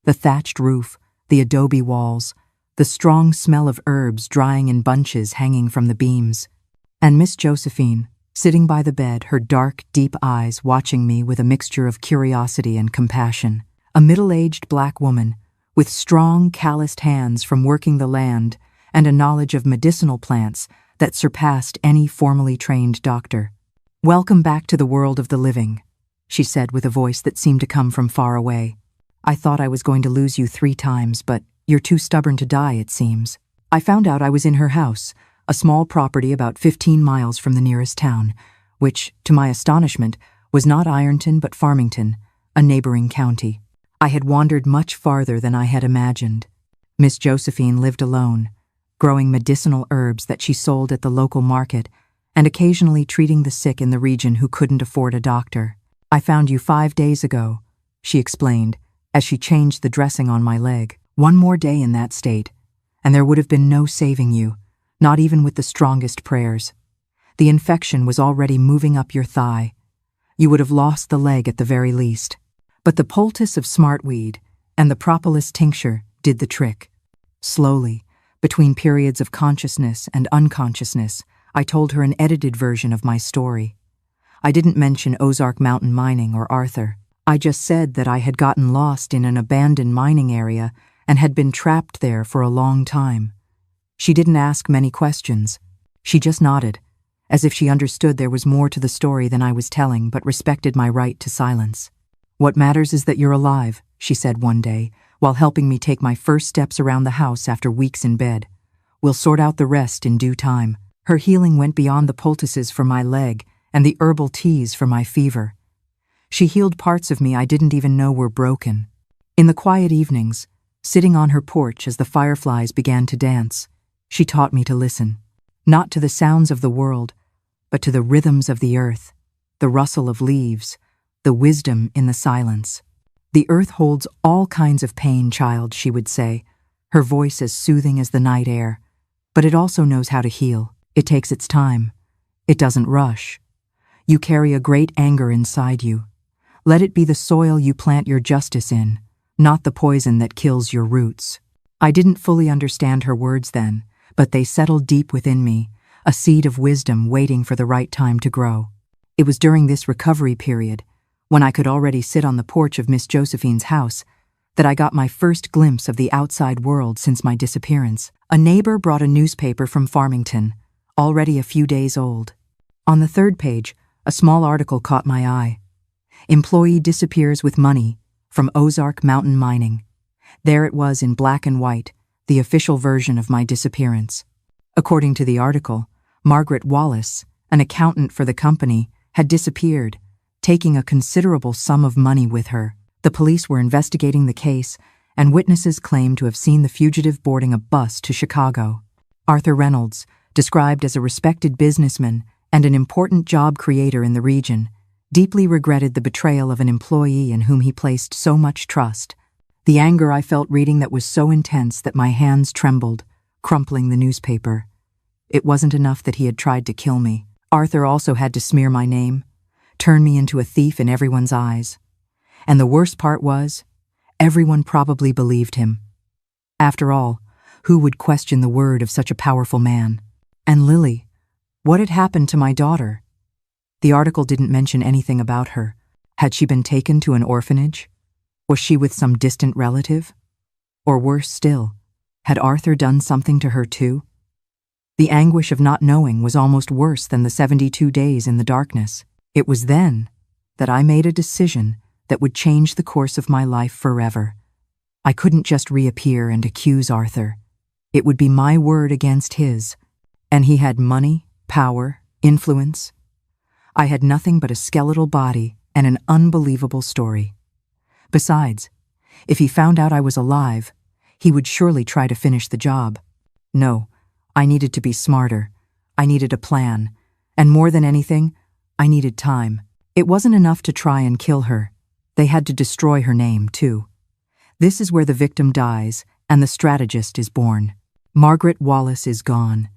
The thatched roof, the adobe walls, the strong smell of herbs drying in bunches hanging from the beams. And Miss Josephine, sitting by the bed, her dark, deep eyes watching me with a mixture of curiosity and compassion. A middle-aged black woman, with strong, calloused hands from working the land and a knowledge of medicinal plants that surpassed any formally trained doctor. "Welcome back to the world of the living," she said with a voice that seemed to come from far away. "I thought I was going to lose you 3 times, but you're too stubborn to die, it seems." I found out I was in her house, a small property about 15 miles from the nearest town, which, to my astonishment, was not Ironton but Farmington, a neighboring county. I had wandered much farther than I had imagined. Miss Josephine lived alone, growing medicinal herbs that she sold at the local market, and occasionally treating the sick in the region who couldn't afford a doctor. "I found you 5 days ago," she explained, as she changed the dressing on my leg. "One more day in that state, and there would have been no saving you, not even with the strongest prayers. The infection was already moving up your thigh. You would have lost the leg at the very least. But the poultice of smartweed and the propolis tincture did the trick." Slowly, between periods of consciousness and unconsciousness, I told her an edited version of my story. I didn't mention Ozark Mountain mining or Arthur. I just said that I had gotten lost in an abandoned mining area and had been trapped there for a long time. She didn't ask many questions. She just nodded, as if she understood there was more to the story than I was telling but respected my right to silence. "What matters is that you're alive," she said one day, while helping me take my first steps around the house after weeks in bed. "We'll sort out the rest in due time." Her healing went beyond the poultices for my leg and the herbal teas for my fever. She healed parts of me I didn't even know were broken. In the quiet evenings, sitting on her porch as the fireflies began to dance, she taught me to listen, not to the sounds of the world, but to the rhythms of the earth, the rustle of leaves, the wisdom in the silence. "The earth holds all kinds of pain, child," she would say, her voice as soothing as the night air. "But it also knows how to heal. It takes its time. It doesn't rush. You carry a great anger inside you. Let it be the soil you plant your justice in, not the poison that kills your roots." I didn't fully understand her words then, but they settled deep within me, a seed of wisdom waiting for the right time to grow. It was during this recovery period, when I could already sit on the porch of Miss Josephine's house, that I got my first glimpse of the outside world since my disappearance. A neighbor brought a newspaper from Farmington, already a few days old. On the 3rd page, a small article caught my eye. "Employee disappears with money from Ozark Mountain Mining." There it was in black and white, the official version of my disappearance. According to the article, Margaret Wallace, an accountant for the company, had disappeared, taking a considerable sum of money with her. The police were investigating the case, and witnesses claimed to have seen the fugitive boarding a bus to Chicago. Arthur Reynolds, described as a respected businessman and an important job creator in the region, deeply regretted the betrayal of an employee in whom he placed so much trust. The anger I felt reading that was so intense that my hands trembled, crumpling the newspaper. It wasn't enough that he had tried to kill me. Arthur also had to smear my name, turn me into a thief in everyone's eyes. And the worst part was, everyone probably believed him. After all, who would question the word of such a powerful man? And Lily, what had happened to my daughter? The article didn't mention anything about her. Had she been taken to an orphanage? Was she with some distant relative? Or worse still, had Arthur done something to her too? The anguish of not knowing was almost worse than the 72 days in the darkness. It was then that I made a decision that would change the course of my life forever. I couldn't just reappear and accuse Arthur. It would be my word against his. And he had money, power, influence. I had nothing but a skeletal body and an unbelievable story. Besides, if he found out I was alive, he would surely try to finish the job. No, I needed to be smarter. I needed a plan. And more than anything, I needed time. It wasn't enough to try and kill her. They had to destroy her name, too. This is where the victim dies and the strategist is born. Margaret Wallace is gone,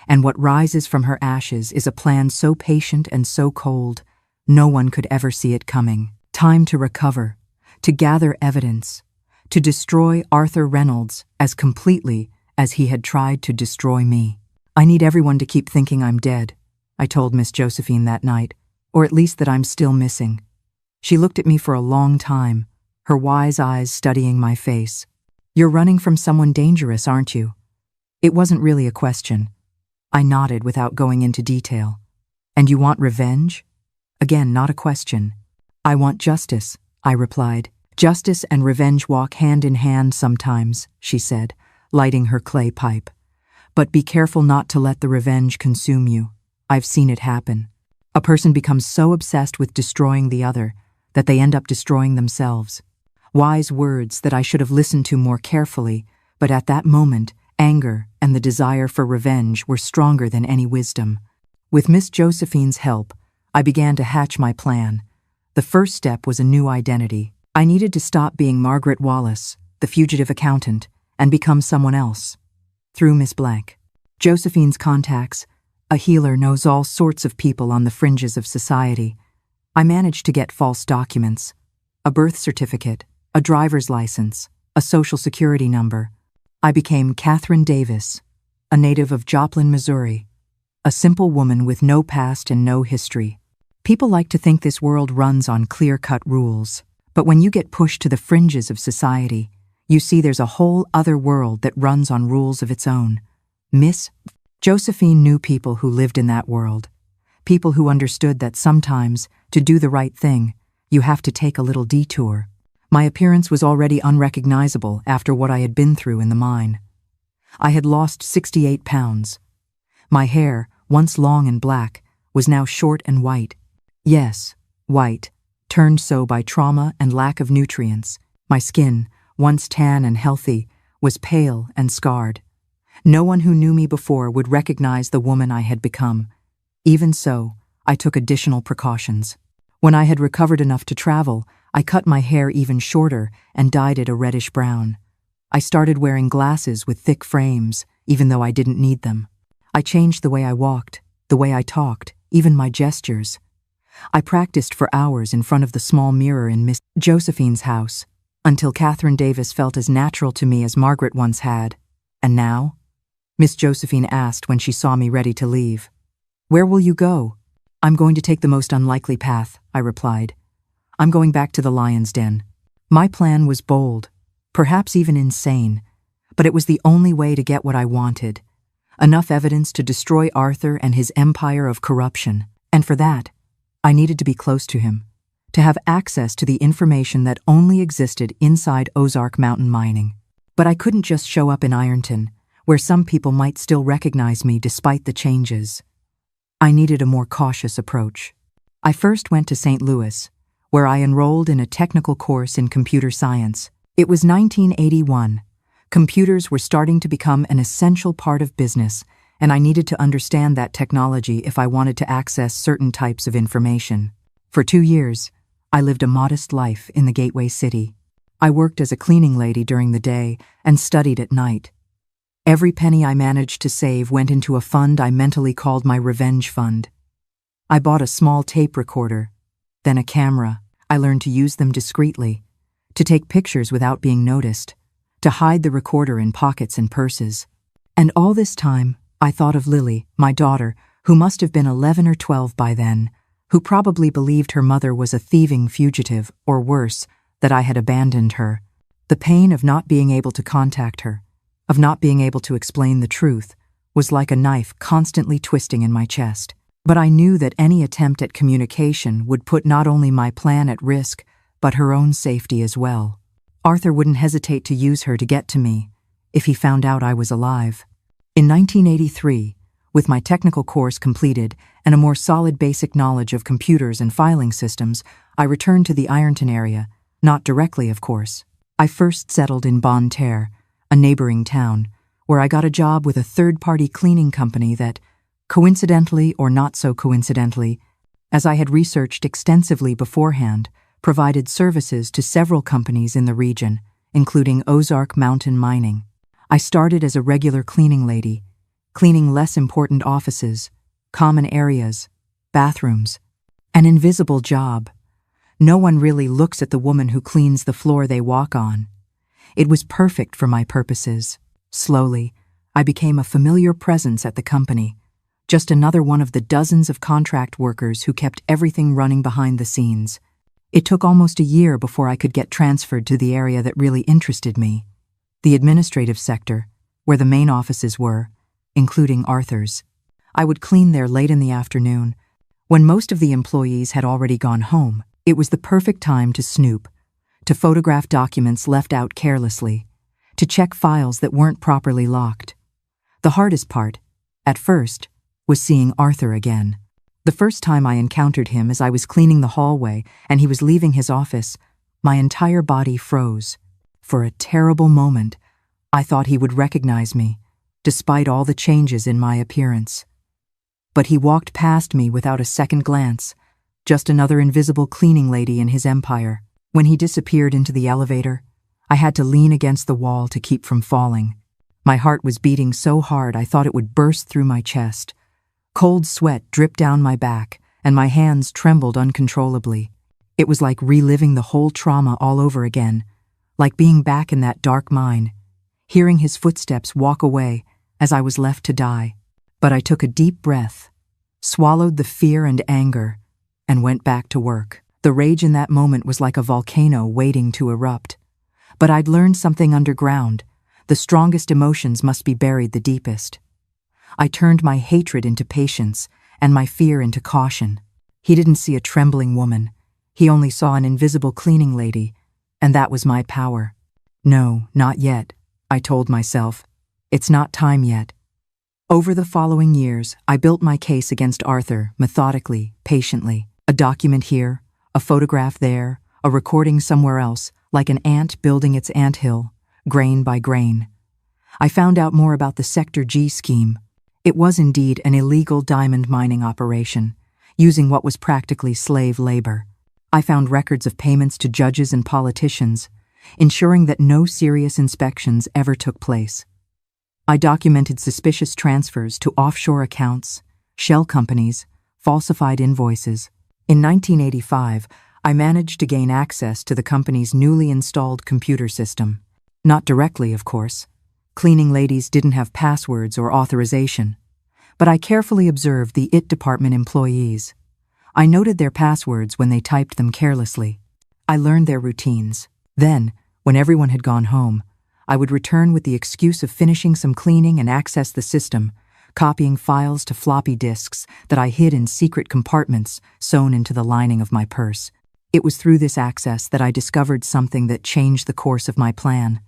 and what rises from her ashes is a plan so patient and so cold, no one could ever see it coming. Time to recover, to gather evidence, to destroy Arthur Reynolds as completely as he had tried to destroy me. I need everyone to keep thinking I'm dead, I told Miss Josephine that night, or at least that I'm still missing. She looked at me for a long time, her wise eyes studying my face. You're running from someone dangerous, aren't you? It wasn't really a question. I nodded without going into detail. And you want revenge? Again, not a question. I want justice, I replied. Justice and revenge walk hand in hand sometimes, she said, lighting her clay pipe. But be careful not to let the revenge consume you. I've seen it happen. A person becomes so obsessed with destroying the other that they end up destroying themselves. Wise words that I should have listened to more carefully, but at that moment, anger and the desire for revenge were stronger than any wisdom. With Miss Josephine's help, I began to hatch my plan. The first step was a new identity. I needed to stop being Margaret Wallace, the fugitive accountant, and become someone else. Through Miss Blank. Josephine's contacts, a healer knows all sorts of people on the fringes of society. I managed to get false documents, a birth certificate, a driver's license, a social security number. I became Catherine Davis, a native of Joplin, Missouri, a simple woman with no past and no history. People like to think this world runs on clear-cut rules, but when you get pushed to the fringes of society, you see there's a whole other world that runs on rules of its own. Miss Josephine knew people who lived in that world, people who understood that sometimes, to do the right thing, you have to take a little detour. My appearance was already unrecognizable after what I had been through in the mine. I had lost 68 pounds. My hair, once long and black, was now short and white. Yes, white, turned so by trauma and lack of nutrients. My skin, once tan and healthy, was pale and scarred. No one who knew me before would recognize the woman I had become. Even so, I took additional precautions. When I had recovered enough to travel, I cut my hair even shorter and dyed it a reddish brown. I started wearing glasses with thick frames, even though I didn't need them. I changed the way I walked, the way I talked, even my gestures. I practiced for hours in front of the small mirror in Miss Josephine's house, until Catherine Davis felt as natural to me as Margaret once had. And now? Miss Josephine asked when she saw me ready to leave. "Where will you go?" "I'm going to take the most unlikely path," I replied. "I'm going back to the lion's den." My plan was bold, perhaps even insane, but it was the only way to get what I wanted. Enough evidence to destroy Arthur and his empire of corruption. And for that, I needed to be close to him, to have access to the information that only existed inside Ozark Mountain mining. But I couldn't just show up in Ironton, where some people might still recognize me despite the changes. I needed a more cautious approach. I first went to St. Louis, where I enrolled in a technical course in computer science. It was 1981. Computers were starting to become an essential part of business, and I needed to understand that technology if I wanted to access certain types of information. For 2 years, I lived a modest life in the Gateway City. I worked as a cleaning lady during the day and studied at night. Every penny I managed to save went into a fund I mentally called my revenge fund. I bought a small tape recorder, then a camera. I learned to use them discreetly, to take pictures without being noticed, to hide the recorder in pockets and purses. And all this time, I thought of Lily, my daughter, who must have been 11 or 12 by then, who probably believed her mother was a thieving fugitive, or worse, that I had abandoned her. The pain of not being able to contact her, of not being able to explain the truth, was like a knife constantly twisting in my chest. But I knew that any attempt at communication would put not only my plan at risk, but her own safety as well. Arthur wouldn't hesitate to use her to get to me, if he found out I was alive. In 1983, with my technical course completed and a more solid basic knowledge of computers and filing systems, I returned to the Ironton area, not directly, of course. I first settled in Bonne Terre, a neighboring town, where I got a job with a third-party cleaning company that, coincidentally or not so coincidentally, as I had researched extensively beforehand, provided services to several companies in the region, including Ozark Mountain Mining. I started as a regular cleaning lady, cleaning less important offices, common areas, bathrooms. An invisible job. No one really looks at the woman who cleans the floor they walk on. It was perfect for my purposes. Slowly, I became a familiar presence at the company, just another one of the dozens of contract workers who kept everything running behind the scenes. It took almost a year before I could get transferred to the area that really interested me, the administrative sector, where the main offices were, including Arthur's. I would clean there late in the afternoon, when most of the employees had already gone home. It was the perfect time to snoop, to photograph documents left out carelessly, to check files that weren't properly locked. The hardest part, at first, was seeing Arthur again. The first time I encountered him as I was cleaning the hallway and he was leaving his office, my entire body froze. For a terrible moment, I thought he would recognize me, despite all the changes in my appearance. But he walked past me without a second glance, just another invisible cleaning lady in his empire. When he disappeared into the elevator, I had to lean against the wall to keep from falling. My heart was beating so hard I thought it would burst through my chest. Cold sweat dripped down my back, and my hands trembled uncontrollably. It was like reliving the whole trauma all over again, like being back in that dark mine, hearing his footsteps walk away as I was left to die. But I took a deep breath, swallowed the fear and anger, and went back to work. The rage in that moment was like a volcano waiting to erupt. But I'd learned something underground. The strongest emotions must be buried the deepest. I turned my hatred into patience and my fear into caution. He didn't see a trembling woman. He only saw an invisible cleaning lady, and that was my power. No, not yet, I told myself. It's not time yet. Over the following years, I built my case against Arthur methodically, patiently. A document here, a photograph there, a recording somewhere else, like an ant building its anthill, grain by grain. I found out more about the Sector G scheme. It was indeed an illegal diamond mining operation, using what was practically slave labor. I found records of payments to judges and politicians, ensuring that no serious inspections ever took place. I documented suspicious transfers to offshore accounts, shell companies, falsified invoices. In 1985, I managed to gain access to the company's newly installed computer system. Not directly, of course. Cleaning ladies didn't have passwords or authorization. But I carefully observed the IT department employees. I noted their passwords when they typed them carelessly. I learned their routines. Then, when everyone had gone home, I would return with the excuse of finishing some cleaning and access the system, copying files to floppy disks that I hid in secret compartments sewn into the lining of my purse. It was through this access that I discovered something that changed the course of my plan.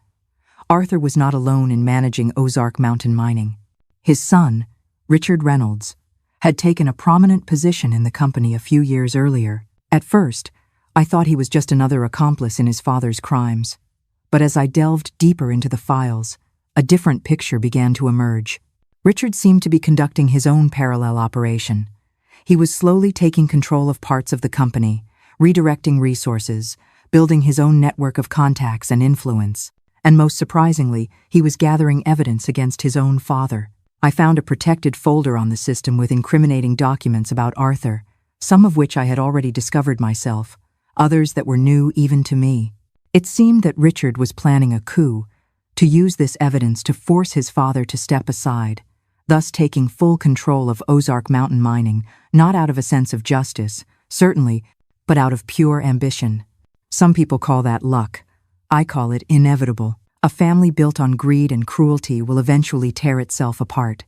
Arthur was not alone in managing Ozark Mountain Mining. His son, Richard Reynolds, had taken a prominent position in the company a few years earlier. At first, I thought he was just another accomplice in his father's crimes. But as I delved deeper into the files, a different picture began to emerge. Richard seemed to be conducting his own parallel operation. He was slowly taking control of parts of the company, redirecting resources, building his own network of contacts and influence. And most surprisingly, he was gathering evidence against his own father. I found a protected folder on the system with incriminating documents about Arthur, some of which I had already discovered myself, others that were new even to me. It seemed that Richard was planning a coup, to use this evidence to force his father to step aside, thus taking full control of Ozark Mountain mining, not out of a sense of justice, certainly, but out of pure ambition. Some people call that luck. I call it inevitable. A family built on greed and cruelty will eventually tear itself apart.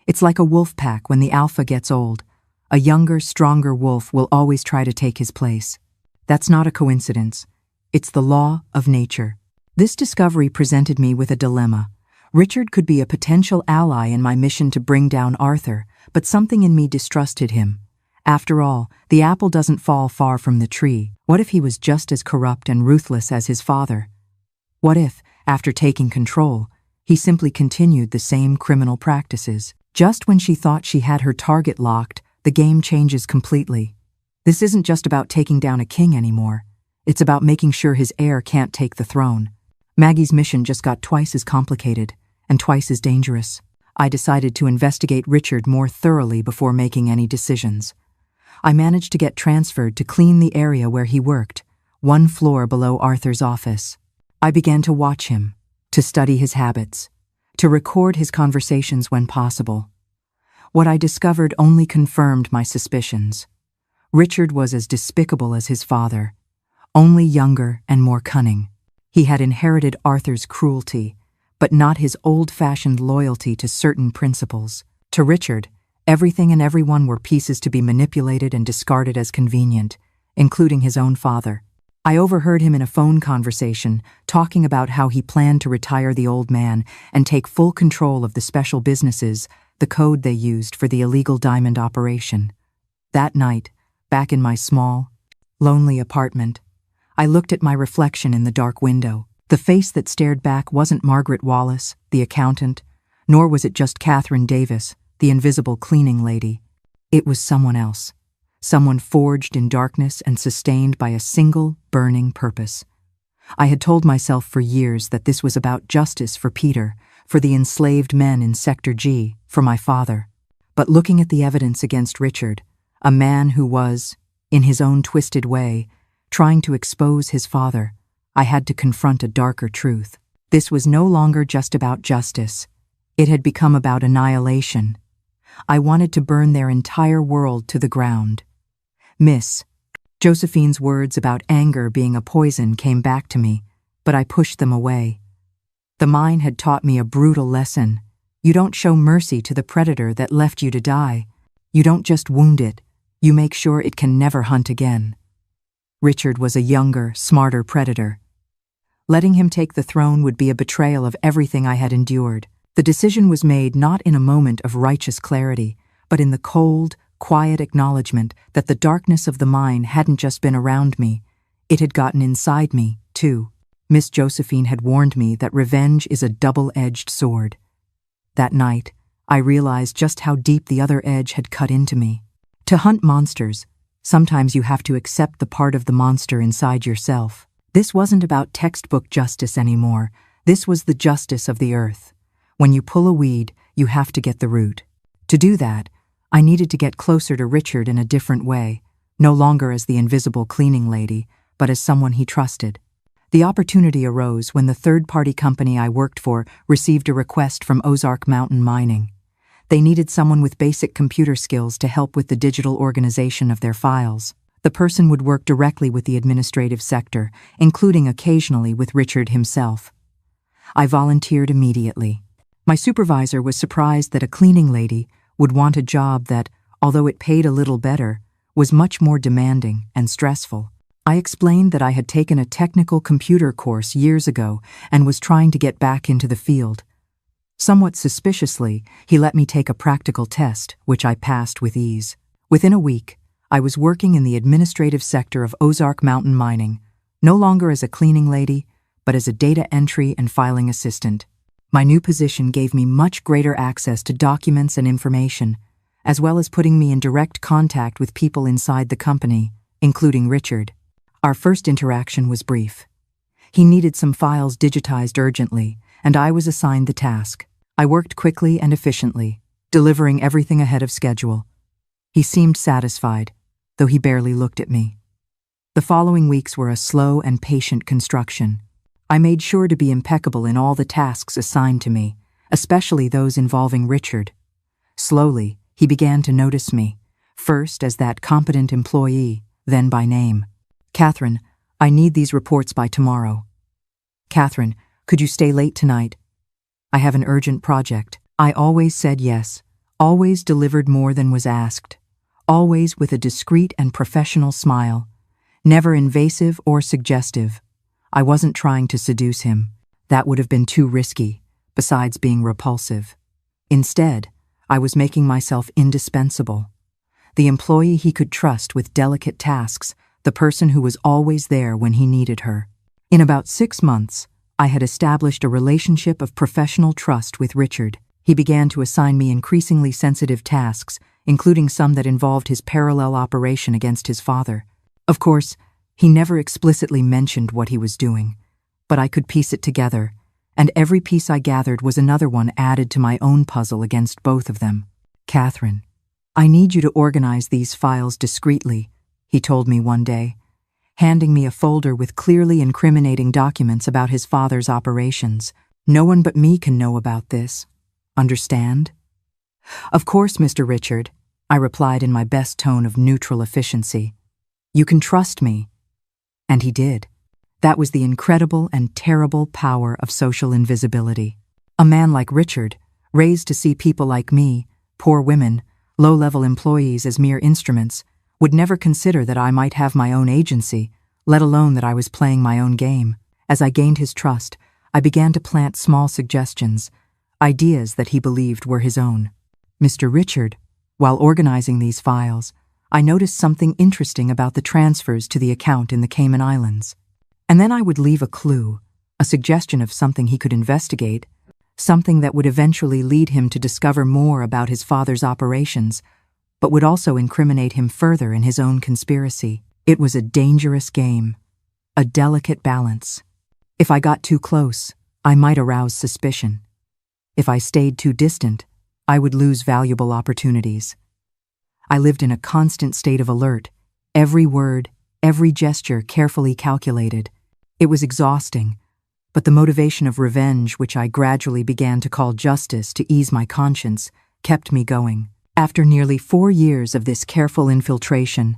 It's like a wolf pack when the alpha gets old. A younger, stronger wolf will always try to take his place. That's not a coincidence. It's the law of nature. This discovery presented me with a dilemma. Richard could be a potential ally in my mission to bring down Arthur, but something in me distrusted him. After all, the apple doesn't fall far from the tree. What if he was just as corrupt and ruthless as his father? What if, after taking control, he simply continued the same criminal practices? Just when she thought she had her target locked, the game changes completely. This isn't just about taking down a king anymore. It's about making sure his heir can't take the throne. Maggie's mission just got twice as complicated and twice as dangerous. I decided to investigate Richard more thoroughly before making any decisions. I managed to get transferred to clean the area where he worked, one floor below Arthur's office. I began to watch him, to study his habits, to record his conversations when possible. What I discovered only confirmed my suspicions. Richard was as despicable as his father, only younger and more cunning. He had inherited Arthur's cruelty, but not his old-fashioned loyalty to certain principles. To Richard, everything and everyone were pieces to be manipulated and discarded as convenient, including his own father. I overheard him in a phone conversation talking about how he planned to retire the old man and take full control of the special businesses, the code they used for the illegal diamond operation. That night, back in my small, lonely apartment, I looked at my reflection in the dark window. The face that stared back wasn't Margaret Wallace, the accountant, nor was it just Catherine Davis, the invisible cleaning lady. It was someone else. Someone forged in darkness and sustained by a single, burning purpose. I had told myself for years that this was about justice for Peter, for the enslaved men in Sector G, for my father. But looking at the evidence against Richard, a man who was, in his own twisted way, trying to expose his father, I had to confront a darker truth. This was no longer just about justice. It had become about annihilation. I wanted to burn their entire world to the ground. Miss Josephine's words about anger being a poison came back to me, but I pushed them away. The mine had taught me a brutal lesson. You don't show mercy to the predator that left you to die. You don't just wound it. You make sure it can never hunt again. Richard was a younger, smarter predator. Letting him take the throne would be a betrayal of everything I had endured. The decision was made not in a moment of righteous clarity, but in the cold, quiet acknowledgement that the darkness of the mine hadn't just been around me, it had gotten inside me, too. Miss Josephine had warned me that revenge is a double-edged sword. That night, I realized just how deep the other edge had cut into me. To hunt monsters, sometimes you have to accept the part of the monster inside yourself. This wasn't about textbook justice anymore. This was the justice of the earth. When you pull a weed, you have to get the root. To do that, I needed to get closer to Richard in a different way, no longer as the invisible cleaning lady, but as someone he trusted. The opportunity arose when the third-party company I worked for received a request from Ozark Mountain Mining. They needed someone with basic computer skills to help with the digital organization of their files. The person would work directly with the administrative sector, including occasionally with Richard himself. I volunteered immediately. My supervisor was surprised that a cleaning lady would want a job that, although it paid a little better, was much more demanding and stressful. I explained that I had taken a technical computer course years ago and was trying to get back into the field. Somewhat suspiciously, he let me take a practical test, which I passed with ease. Within a week, I was working in the administrative sector of Ozark Mountain Mining, no longer as a cleaning lady, but as a data entry and filing assistant. My new position gave me much greater access to documents and information, as well as putting me in direct contact with people inside the company, including Richard. Our first interaction was brief. He needed some files digitized urgently, and I was assigned the task. I worked quickly and efficiently, delivering everything ahead of schedule. He seemed satisfied, though he barely looked at me. The following weeks were a slow and patient construction. I made sure to be impeccable in all the tasks assigned to me, especially those involving Richard. Slowly, he began to notice me, first as that competent employee, then by name. "Catherine, I need these reports by tomorrow." "Catherine, could you stay late tonight? I have an urgent project." I always said yes, always delivered more than was asked, always with a discreet and professional smile, never invasive or suggestive. I wasn't trying to seduce him. That would have been too risky, besides being repulsive. Instead, I was making myself indispensable. The employee he could trust with delicate tasks, the person who was always there when he needed her. In about 6 months, I had established a relationship of professional trust with Richard. He began to assign me increasingly sensitive tasks, including some that involved his parallel operation against his father. Of course, he never explicitly mentioned what he was doing, but I could piece it together, and every piece I gathered was another one added to my own puzzle against both of them. "Catherine, I need you to organize these files discreetly," he told me one day, handing me a folder with clearly incriminating documents about his father's operations. "No one but me can know about this. Understand?" "Of course, Mr. Richard," I replied in my best tone of neutral efficiency. "You can trust me." And he did. That was the incredible and terrible power of social invisibility. A man like Richard, raised to see people like me, poor women, low-level employees as mere instruments, would never consider that I might have my own agency, let alone that I was playing my own game. As I gained his trust, I began to plant small suggestions, ideas that he believed were his own. "Mr. Richard, while organizing these files, I noticed something interesting about the transfers to the account in the Cayman Islands." And then I would leave a clue, a suggestion of something he could investigate, something that would eventually lead him to discover more about his father's operations, but would also incriminate him further in his own conspiracy. It was a dangerous game, a delicate balance. If I got too close, I might arouse suspicion. If I stayed too distant, I would lose valuable opportunities. I lived in a constant state of alert, every word, every gesture carefully calculated. It was exhausting, but the motivation of revenge, which I gradually began to call justice to ease my conscience, kept me going. After nearly 4 years of this careful infiltration,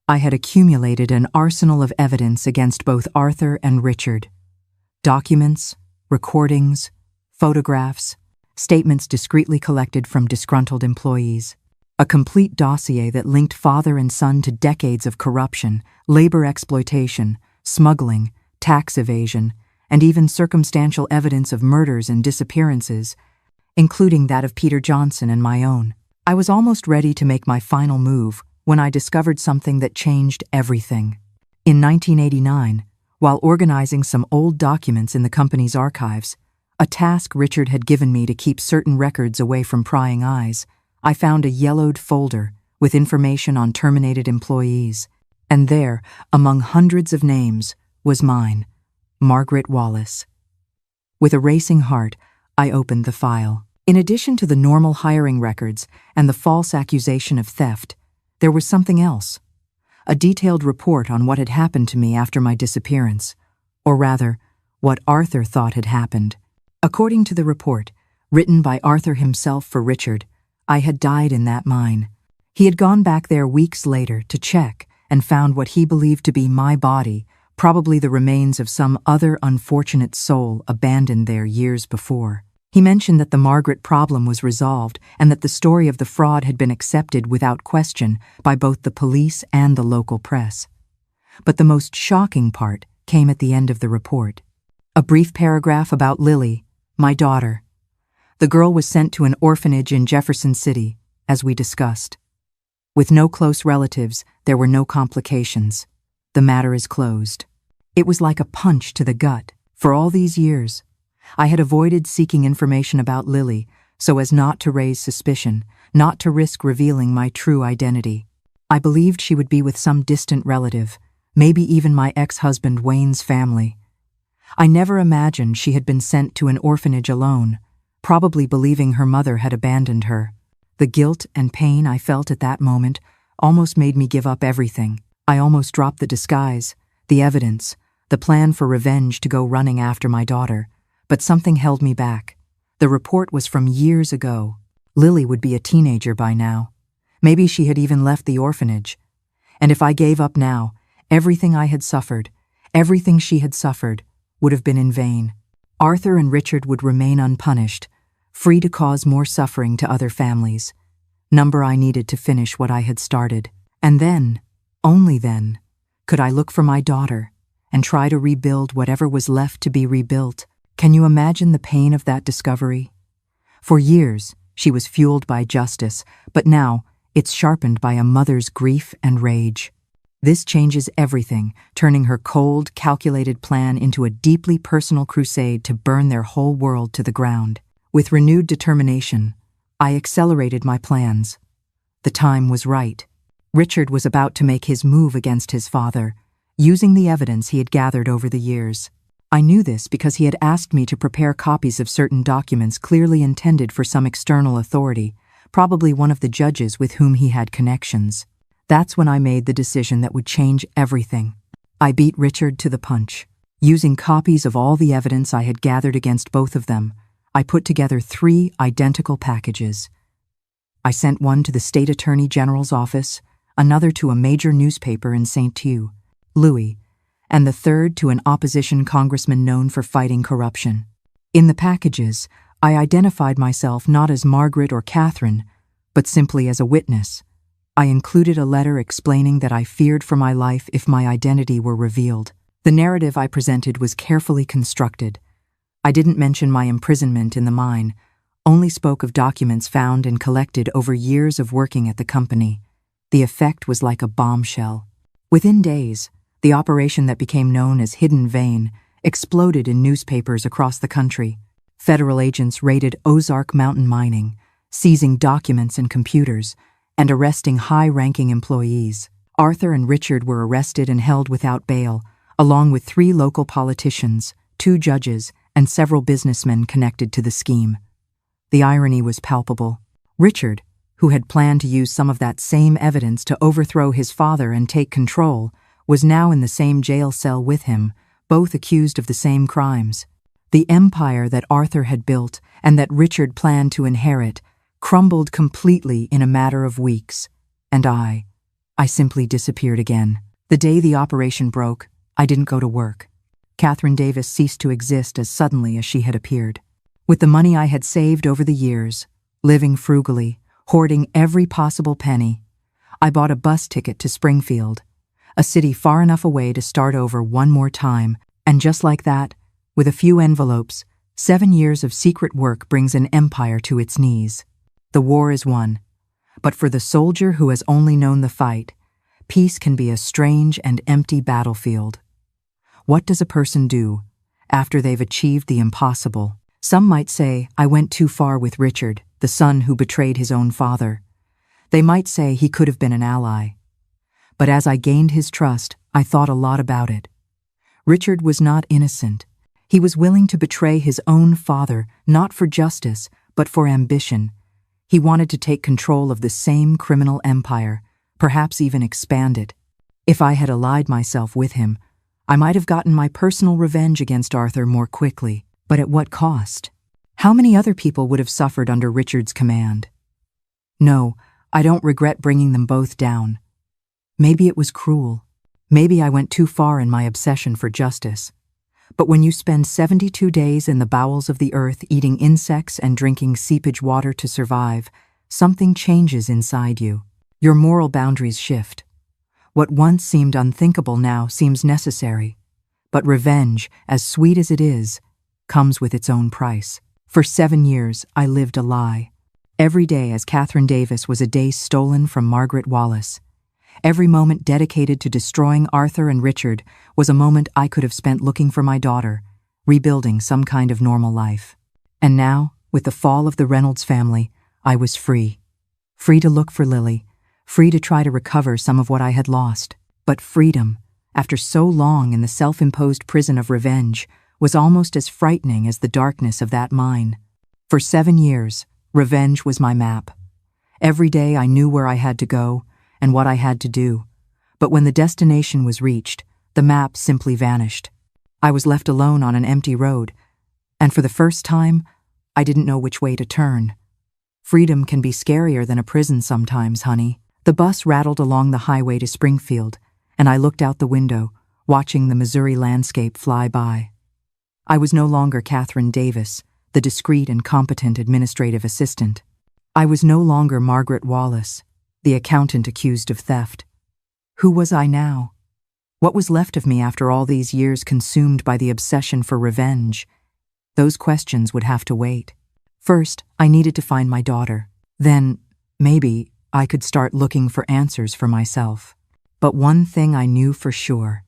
I had accumulated an arsenal of evidence against both Arthur and Richard. Documents, recordings, photographs, statements discreetly collected from disgruntled employees. A complete dossier that linked father and son to decades of corruption, labor exploitation, smuggling, tax evasion, and even circumstantial evidence of murders and disappearances, including that of Peter Johnson and my own. I was almost ready to make my final move when I discovered something that changed everything. In 1989, while organizing some old documents in the company's archives, a task Richard had given me to keep certain records away from prying eyes, I found a yellowed folder with information on terminated employees, and there, among hundreds of names, was mine, Margaret Wallace. With a racing heart, I opened the file. In addition to the normal hiring records and the false accusation of theft, there was something else. A detailed report on what had happened to me after my disappearance, or rather, what Arthur thought had happened. According to the report, written by Arthur himself for Richard, I had died in that mine. He had gone back there weeks later to check and found what he believed to be my body, probably the remains of some other unfortunate soul abandoned there years before. He mentioned that the Margaret problem was resolved and that the story of the fraud had been accepted without question by both the police and the local press. But the most shocking part came at the end of the report. A brief paragraph about Lily, my daughter. The girl was sent to an orphanage in Jefferson City, as we discussed. With no close relatives, there were no complications. The matter is closed. It was like a punch to the gut. For all these years, I had avoided seeking information about Lily so as not to raise suspicion, not to risk revealing my true identity. I believed she would be with some distant relative, maybe even my ex-husband Wayne's family. I never imagined she had been sent to an orphanage alone, probably believing her mother had abandoned her. The guilt and pain I felt at that moment almost made me give up everything. I almost dropped the disguise, the evidence, the plan for revenge to go running after my daughter, but something held me back. The report was from years ago. Lily would be a teenager by now. Maybe she had even left the orphanage. And if I gave up now, everything I had suffered, everything she had suffered, would have been in vain. Arthur and Richard would remain unpunished, free to cause more suffering to other families. Number I needed to finish what I had started. And then, only then, could I look for my daughter and try to rebuild whatever was left to be rebuilt. Can you imagine the pain of that discovery? For years, she was fueled by justice, but now it's sharpened by a mother's grief and rage. This changes everything, turning her cold, calculated plan into a deeply personal crusade to burn their whole world to the ground. With renewed determination, I accelerated my plans. The time was right. Richard was about to make his move against his father, using the evidence he had gathered over the years. I knew this because he had asked me to prepare copies of certain documents clearly intended for some external authority, probably one of the judges with whom he had connections. That's when I made the decision that would change everything. I beat Richard to the punch. Using copies of all the evidence I had gathered against both of them, I put together 3 identical packages. I sent one to the State Attorney General's office, another to a major newspaper in St. Louis, and the third to an opposition congressman known for fighting corruption. In the packages, I identified myself not as Margaret or Catherine, but simply as a witness. I included a letter explaining that I feared for my life if my identity were revealed. The narrative I presented was carefully constructed. I didn't mention my imprisonment in the mine, only spoke of documents found and collected over years of working at the company. The effect was like a bombshell. Within days, the operation that became known as Hidden Vein exploded in newspapers across the country. Federal agents raided Ozark Mountain Mining, seizing documents and computers, and arresting high-ranking employees. Arthur and Richard were arrested and held without bail, along with 3 local politicians, 2 judges, and several businessmen connected to the scheme. The irony was palpable. Richard, who had planned to use some of that same evidence to overthrow his father and take control, was now in the same jail cell with him, both accused of the same crimes. The empire that Arthur had built and that Richard planned to inherit crumbled completely in a matter of weeks, and I simply disappeared again. The day the operation broke, I didn't go to work. Catherine Davis ceased to exist as suddenly as she had appeared. With the money I had saved over the years, living frugally, hoarding every possible penny, I bought a bus ticket to Springfield, a city far enough away to start over one more time, and just like that, with a few envelopes, 7 years of secret work brings an empire to its knees. The war is won, but for the soldier who has only known the fight, peace can be a strange and empty battlefield. What does a person do after they've achieved the impossible? Some might say I went too far with Richard, the son who betrayed his own father. They might say he could have been an ally. But as I gained his trust, I thought a lot about it. Richard was not innocent. He was willing to betray his own father, not for justice, but for ambition. He wanted to take control of the same criminal empire, perhaps even expand it. If I had allied myself with him, I might have gotten my personal revenge against Arthur more quickly, but at what cost? How many other people would have suffered under Richard's command? No, I don't regret bringing them both down. Maybe it was cruel. Maybe I went too far in my obsession for justice. But when you spend 72 days in the bowels of the earth eating insects and drinking seepage water to survive, something changes inside you. Your moral boundaries shift. What once seemed unthinkable now seems necessary. But revenge, as sweet as it is, comes with its own price. For 7 years, I lived a lie. Every day as Catherine Davis was a day stolen from Margaret Wallace. Every moment dedicated to destroying Arthur and Richard was a moment I could have spent looking for my daughter, rebuilding some kind of normal life. And now, with the fall of the Reynolds family, I was free. Free to look for Lily, free to try to recover some of what I had lost. But freedom, after so long in the self-imposed prison of revenge, was almost as frightening as the darkness of that mine. For 7 years, revenge was my map. Every day I knew where I had to go, and what I had to do. But when the destination was reached, the map simply vanished. I was left alone on an empty road, and for the first time, I didn't know which way to turn. Freedom can be scarier than a prison sometimes, honey. The bus rattled along the highway to Springfield, and I looked out the window, watching the Missouri landscape fly by. I was no longer Catherine Davis, the discreet and competent administrative assistant. I was no longer Margaret Wallace, the accountant accused of theft. Who was I now? What was left of me after all these years consumed by the obsession for revenge? Those questions would have to wait. First, I needed to find my daughter. Then, maybe, I could start looking for answers for myself. But one thing I knew for sure: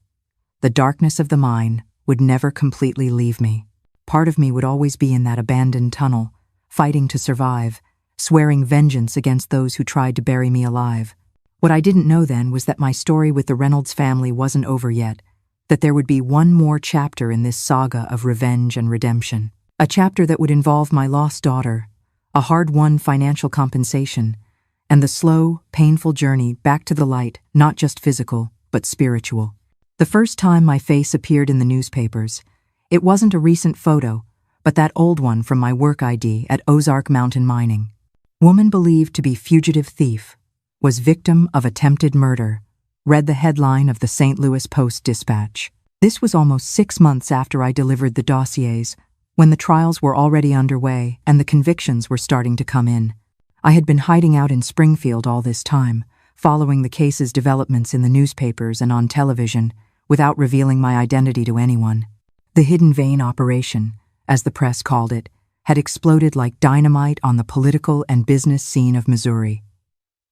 the darkness of the mine would never completely leave me. Part of me would always be in that abandoned tunnel, fighting to survive, swearing vengeance against those who tried to bury me alive. What I didn't know then was that my story with the Reynolds family wasn't over yet, that there would be one more chapter in this saga of revenge and redemption. A chapter that would involve my lost daughter, a hard-won financial compensation, and the slow, painful journey back to the light, not just physical, but spiritual. The first time my face appeared in the newspapers, it wasn't a recent photo, but that old one from my work ID at Ozark Mountain Mining. Woman believed to be fugitive thief, was victim of attempted murder, read the headline of the St. Louis Post-Dispatch. This was almost 6 months after I delivered the dossiers, when the trials were already underway and the convictions were starting to come in. I had been hiding out in Springfield all this time, following the case's developments in the newspapers and on television, without revealing my identity to anyone. The hidden vein operation, as the press called it, had exploded like dynamite on the political and business scene of Missouri.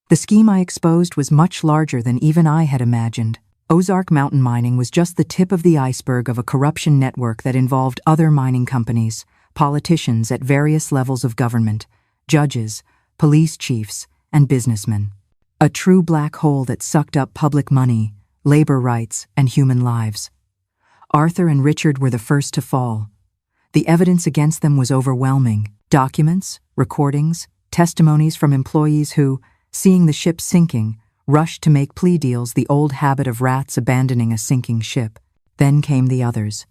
The scheme I exposed was much larger than even I had imagined. Ozark Mountain Mining was just the tip of the iceberg of a corruption network that involved other mining companies, politicians at various levels of government, judges, police chiefs, and businessmen. A true black hole that sucked up public money, labor rights, and human lives. Arthur and Richard were the first to fall. The evidence against them was overwhelming. Documents, recordings, testimonies from employees who, seeing the ship sinking, rushed to make plea deals, the old habit of rats abandoning a sinking ship. Then came the others.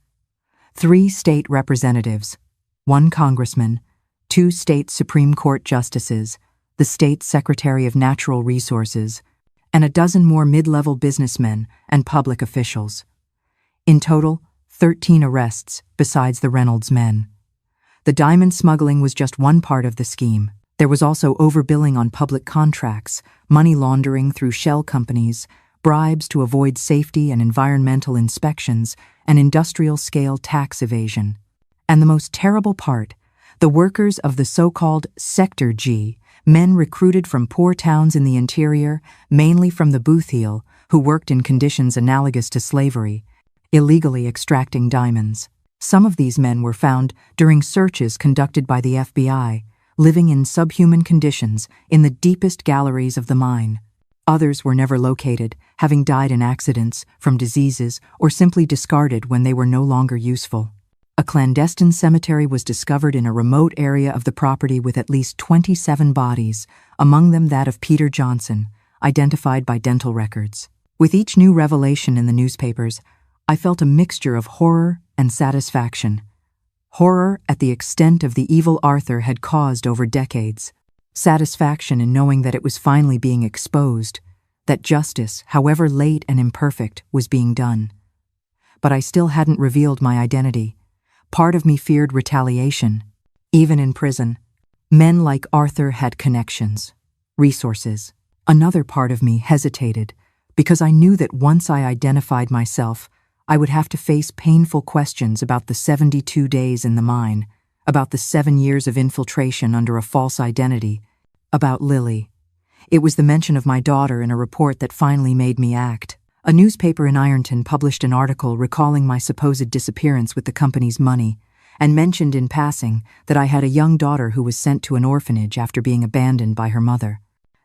3 state representatives, 1 congressman, 2 state Supreme Court justices, the state Secretary of Natural Resources, and a dozen more mid-level businessmen and public officials. In total, 13 arrests besides the Reynolds men. The diamond smuggling was just one part of the scheme. There was also overbilling on public contracts, money laundering through shell companies, bribes to avoid safety and environmental inspections, and industrial-scale tax evasion. And the most terrible part, the workers of the so-called Sector G, men recruited from poor towns in the interior, mainly from the Bootheel, who worked in conditions analogous to slavery, illegally extracting diamonds. Some of these men were found during searches conducted by the FBI, living in subhuman conditions in the deepest galleries of the mine. Others were never located, having died in accidents, from diseases, or simply discarded when they were no longer useful. A clandestine cemetery was discovered in a remote area of the property with at least 27 bodies, among them that of Peter Johnson, identified by dental records. With each new revelation in the newspapers, I felt a mixture of horror and satisfaction. Horror at the extent of the evil Arthur had caused over decades. Satisfaction in knowing that it was finally being exposed, that justice, however late and imperfect, was being done. But I still hadn't revealed my identity. Part of me feared retaliation. Even in prison, men like Arthur had connections, resources. Another part of me hesitated, because I knew that once I identified myself, I would have to face painful questions about the 72 days in the mine, about the 7 years of infiltration under a false identity, about Lily. It was the mention of my daughter in a report that finally made me act. A newspaper in Ironton published an article recalling my supposed disappearance with the company's money, and mentioned in passing that I had a young daughter who was sent to an orphanage after being abandoned by her mother.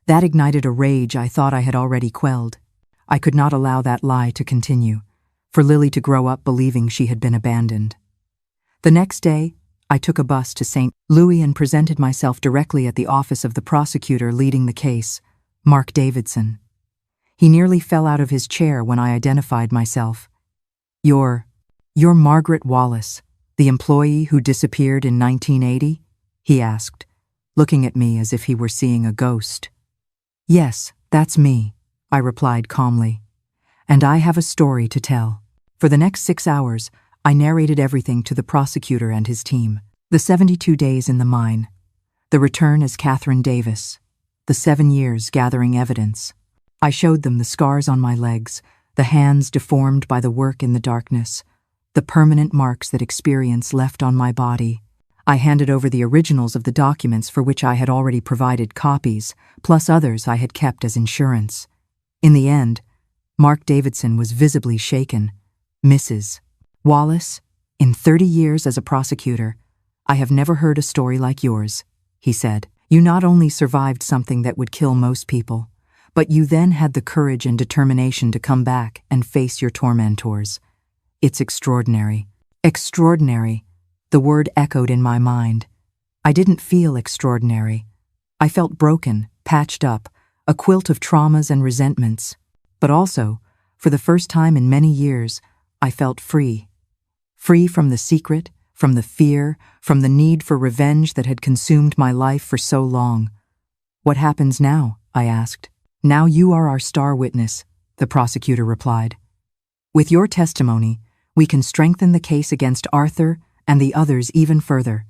That ignited a rage I thought I had already quelled. I could not allow that lie to continue, for Lily to grow up believing she had been abandoned. The next day, I took a bus to St. Louis and presented myself directly at the office of the prosecutor leading the case, Mark Davidson. He nearly fell out of his chair when I identified myself. You're Margaret Wallace, the employee who disappeared in 1980? He asked, looking at me as if he were seeing a ghost. Yes, that's me, I replied calmly. And I have a story to tell. For the next 6 hours, I narrated everything to the prosecutor and his team. The 72 days in the mine, the return as Catherine Davis, the 7 years gathering evidence. I showed them the scars on my legs, the hands deformed by the work in the darkness, the permanent marks that experience left on my body. I handed over the originals of the documents for which I had already provided copies, plus others I had kept as insurance. In the end, Mark Davidson was visibly shaken. Mrs. Wallace, in 30 years as a prosecutor, I have never heard a story like yours, he said. You not only survived something that would kill most people, but you then had the courage and determination to come back and face your tormentors. It's extraordinary. Extraordinary. The word echoed in my mind. I didn't feel extraordinary. I felt broken, patched up, a quilt of traumas and resentments. But also, for the first time in many years, I felt free. Free from the secret, from the fear, from the need for revenge that had consumed my life for so long. What happens now? I asked. Now you are our star witness, the prosecutor replied. With your testimony, we can strengthen the case against Arthur and the others even further.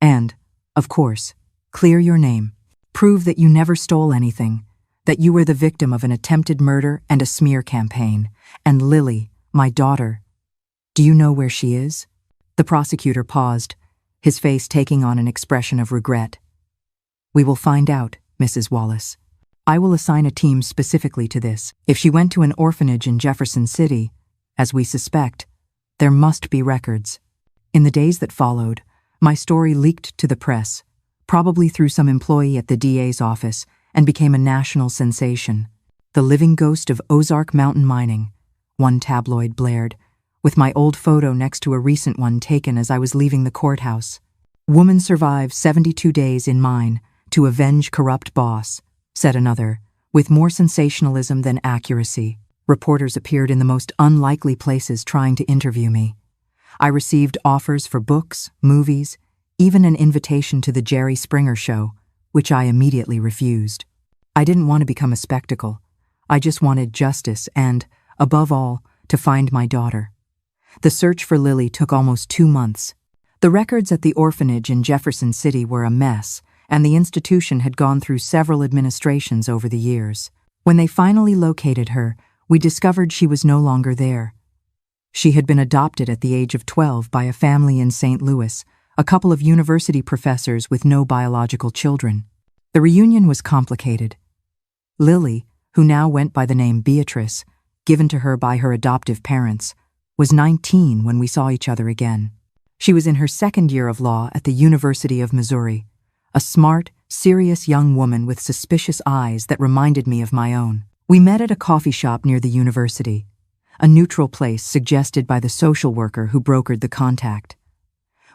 And, of course, clear your name. Prove that you never stole anything, that you were the victim of an attempted murder and a smear campaign. And Lily, my daughter, do you know where she is? The prosecutor paused, his face taking on an expression of regret. We will find out, Mrs. Wallace. I will assign a team specifically to this. If she went to an orphanage in Jefferson City, as we suspect, there must be records. In the days that followed, my story leaked to the press, probably through some employee at the DA's office, and became a national sensation. The living ghost of Ozark Mountain mining, one tabloid blared, with my old photo next to a recent one taken as I was leaving the courthouse. Woman survives 72 days in mine to avenge corrupt boss, said another, with more sensationalism than accuracy. Reporters appeared in the most unlikely places trying to interview me. I received offers for books, movies, even an invitation to the Jerry Springer show, which I immediately refused. I didn't want to become a spectacle. I just wanted justice and, above all, to find my daughter. The search for Lily took almost 2 months. The records at the orphanage in Jefferson City were a mess, and the institution had gone through several administrations over the years. When they finally located her, we discovered she was no longer there. She had been adopted at the age of 12 by a family in St. Louis, a couple of university professors with no biological children. The reunion was complicated. Lily, who now went by the name Beatrice, given to her by her adoptive parents, was 19 when we saw each other again. She was in her 2nd year of law at the University of Missouri, a smart, serious young woman with suspicious eyes that reminded me of my own. We met at a coffee shop near the university, a neutral place suggested by the social worker who brokered the contact.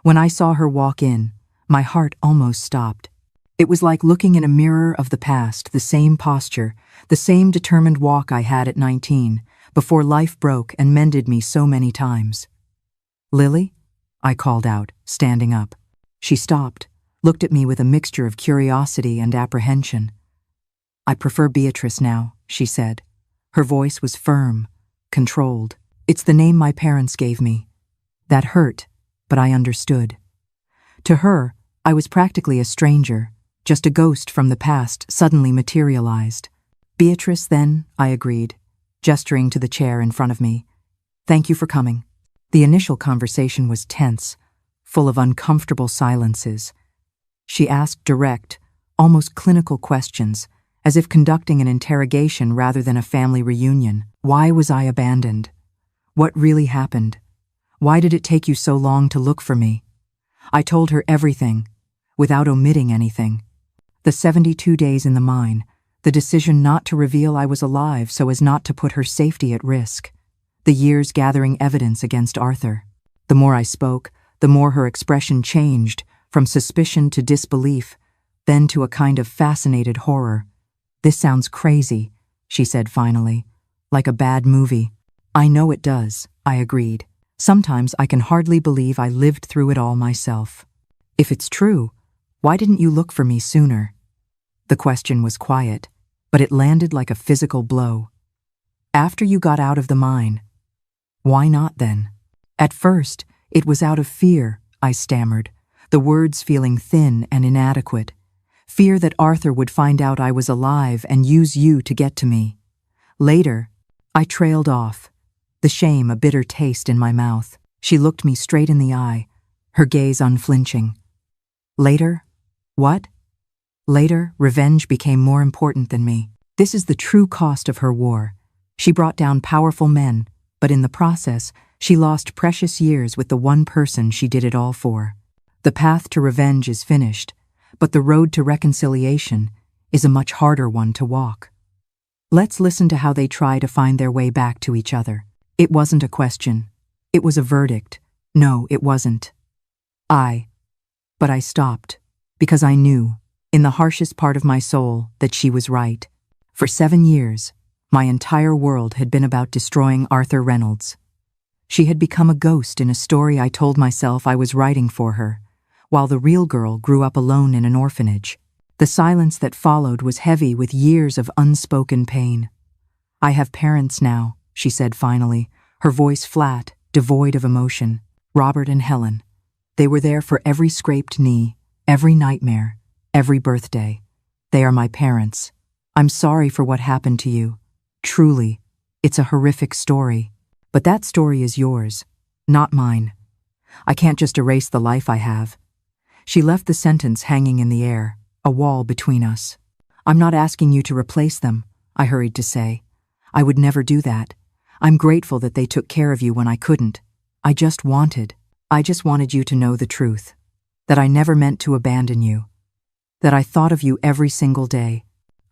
When I saw her walk in, my heart almost stopped. It was like looking in a mirror of the past, the same posture, the same determined walk I had at 19, before life broke and mended me so many times. Lily? I called out, standing up. She stopped, looked at me with a mixture of curiosity and apprehension. I prefer Beatrice now, she said. Her voice was firm, controlled. It's the name my parents gave me. That hurt, but I understood. To her, I was practically a stranger, just a ghost from the past suddenly materialized. Beatrice, then, I agreed, gesturing to the chair in front of me. Thank you for coming. The initial conversation was tense, full of uncomfortable silences. She asked direct, almost clinical questions, as if conducting an interrogation rather than a family reunion. Why was I abandoned? What really happened? Why did it take you so long to look for me? I told her everything, without omitting anything. The 72 days in the mine, the decision not to reveal I was alive so as not to put her safety at risk, the years gathering evidence against Arthur. The more I spoke, the more her expression changed, from suspicion to disbelief, then to a kind of fascinated horror. This sounds crazy, she said finally. Like a bad movie. I know it does, I agreed. Sometimes I can hardly believe I lived through it all myself. If it's true, why didn't you look for me sooner? The question was quiet, but it landed like a physical blow. After you got out of the mine. Why not then? At first, it was out of fear, I stammered, the words feeling thin and inadequate. Fear that Arthur would find out I was alive and use you to get to me. Later, I trailed off, the shame a bitter taste in my mouth. She looked me straight in the eye, her gaze unflinching. Later? What? Later, revenge became more important than me. This is the true cost of her war. She brought down powerful men, but in the process, she lost precious years with the one person she did it all for. The path to revenge is finished, but the road to reconciliation is a much harder one to walk. Let's listen to how they try to find their way back to each other. It wasn't a question. It was a verdict. No, it wasn't. But I stopped, because I knew, in the harshest part of my soul, that she was right. For 7 years, my entire world had been about destroying Arthur Reynolds. She had become a ghost in a story I told myself I was writing for her, while the real girl grew up alone in an orphanage. The silence that followed was heavy with years of unspoken pain. I have parents now, she said finally, her voice flat, devoid of emotion. Robert and Helen. They were there for every scraped knee, every nightmare, every birthday. They are my parents. I'm sorry for what happened to you. Truly, it's a horrific story. But that story is yours, not mine. I can't just erase the life I have. She left the sentence hanging in the air, a wall between us. I'm not asking you to replace them, I hurried to say. I would never do that. I'm grateful that they took care of you when I couldn't. I just wanted you to know the truth. That I never meant to abandon you. That I thought of you every single day.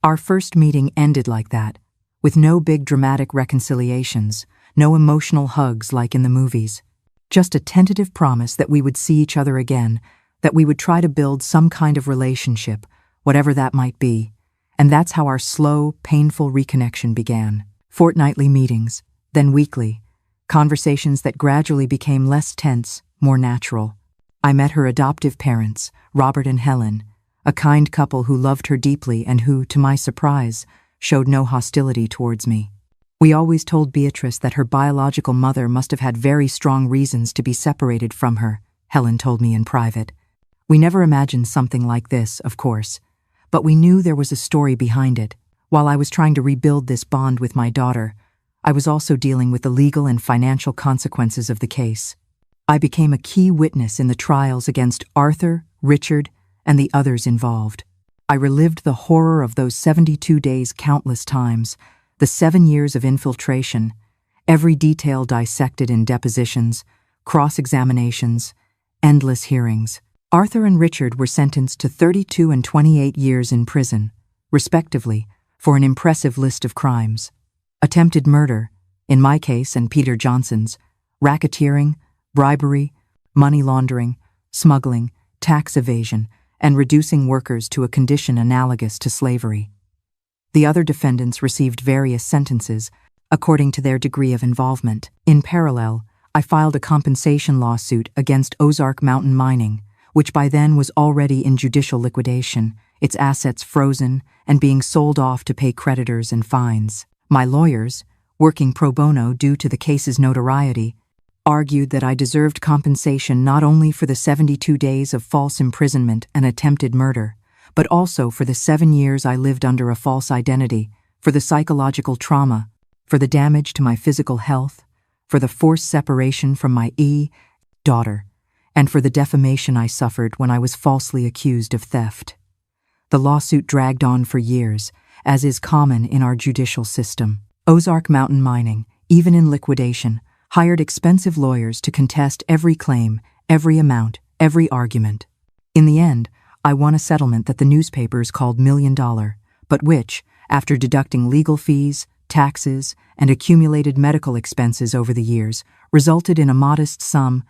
Our first meeting ended like that, with no big dramatic reconciliations, no emotional hugs like in the movies. Just a tentative promise that we would see each other again, that we would try to build some kind of relationship, whatever that might be. And that's how our slow, painful reconnection began. Fortnightly meetings, then weekly, conversations that gradually became less tense, more natural. I met her adoptive parents, Robert and Helen, a kind couple who loved her deeply and who, to my surprise, showed no hostility towards me. We always told Beatrice that her biological mother must have had very strong reasons to be separated from her, Helen told me in private. We never imagined something like this, of course, but we knew there was a story behind it. While I was trying to rebuild this bond with my daughter, I was also dealing with the legal and financial consequences of the case. I became a key witness in the trials against Arthur, Richard, and the others involved. I relived the horror of those 72 days countless times, the 7 years of infiltration, every detail dissected in depositions, cross-examinations, endless hearings. Arthur and Richard were sentenced to 32 and 28 years in prison, respectively, for an impressive list of crimes. Attempted murder, in my case and Peter Johnson's, racketeering, bribery, money laundering, smuggling, tax evasion, and reducing workers to a condition analogous to slavery. The other defendants received various sentences, according to their degree of involvement. In parallel, I filed a compensation lawsuit against Ozark Mountain Mining, which by then was already in judicial liquidation, its assets frozen and being sold off to pay creditors and fines. My lawyers, working pro bono due to the case's notoriety, argued that I deserved compensation not only for the 72 days of false imprisonment and attempted murder, but also for the 7 years I lived under a false identity, for the psychological trauma, for the damage to my physical health, for the forced separation from my daughter, and for the defamation I suffered when I was falsely accused of theft. The lawsuit dragged on for years, as is common in our judicial system. Ozark Mountain Mining, even in liquidation, hired expensive lawyers to contest every claim, every amount, every argument. In the end, I won a settlement that the newspapers called $1 million, but which, after deducting legal fees, taxes, and accumulated medical expenses over the years, resulted in a modest sum,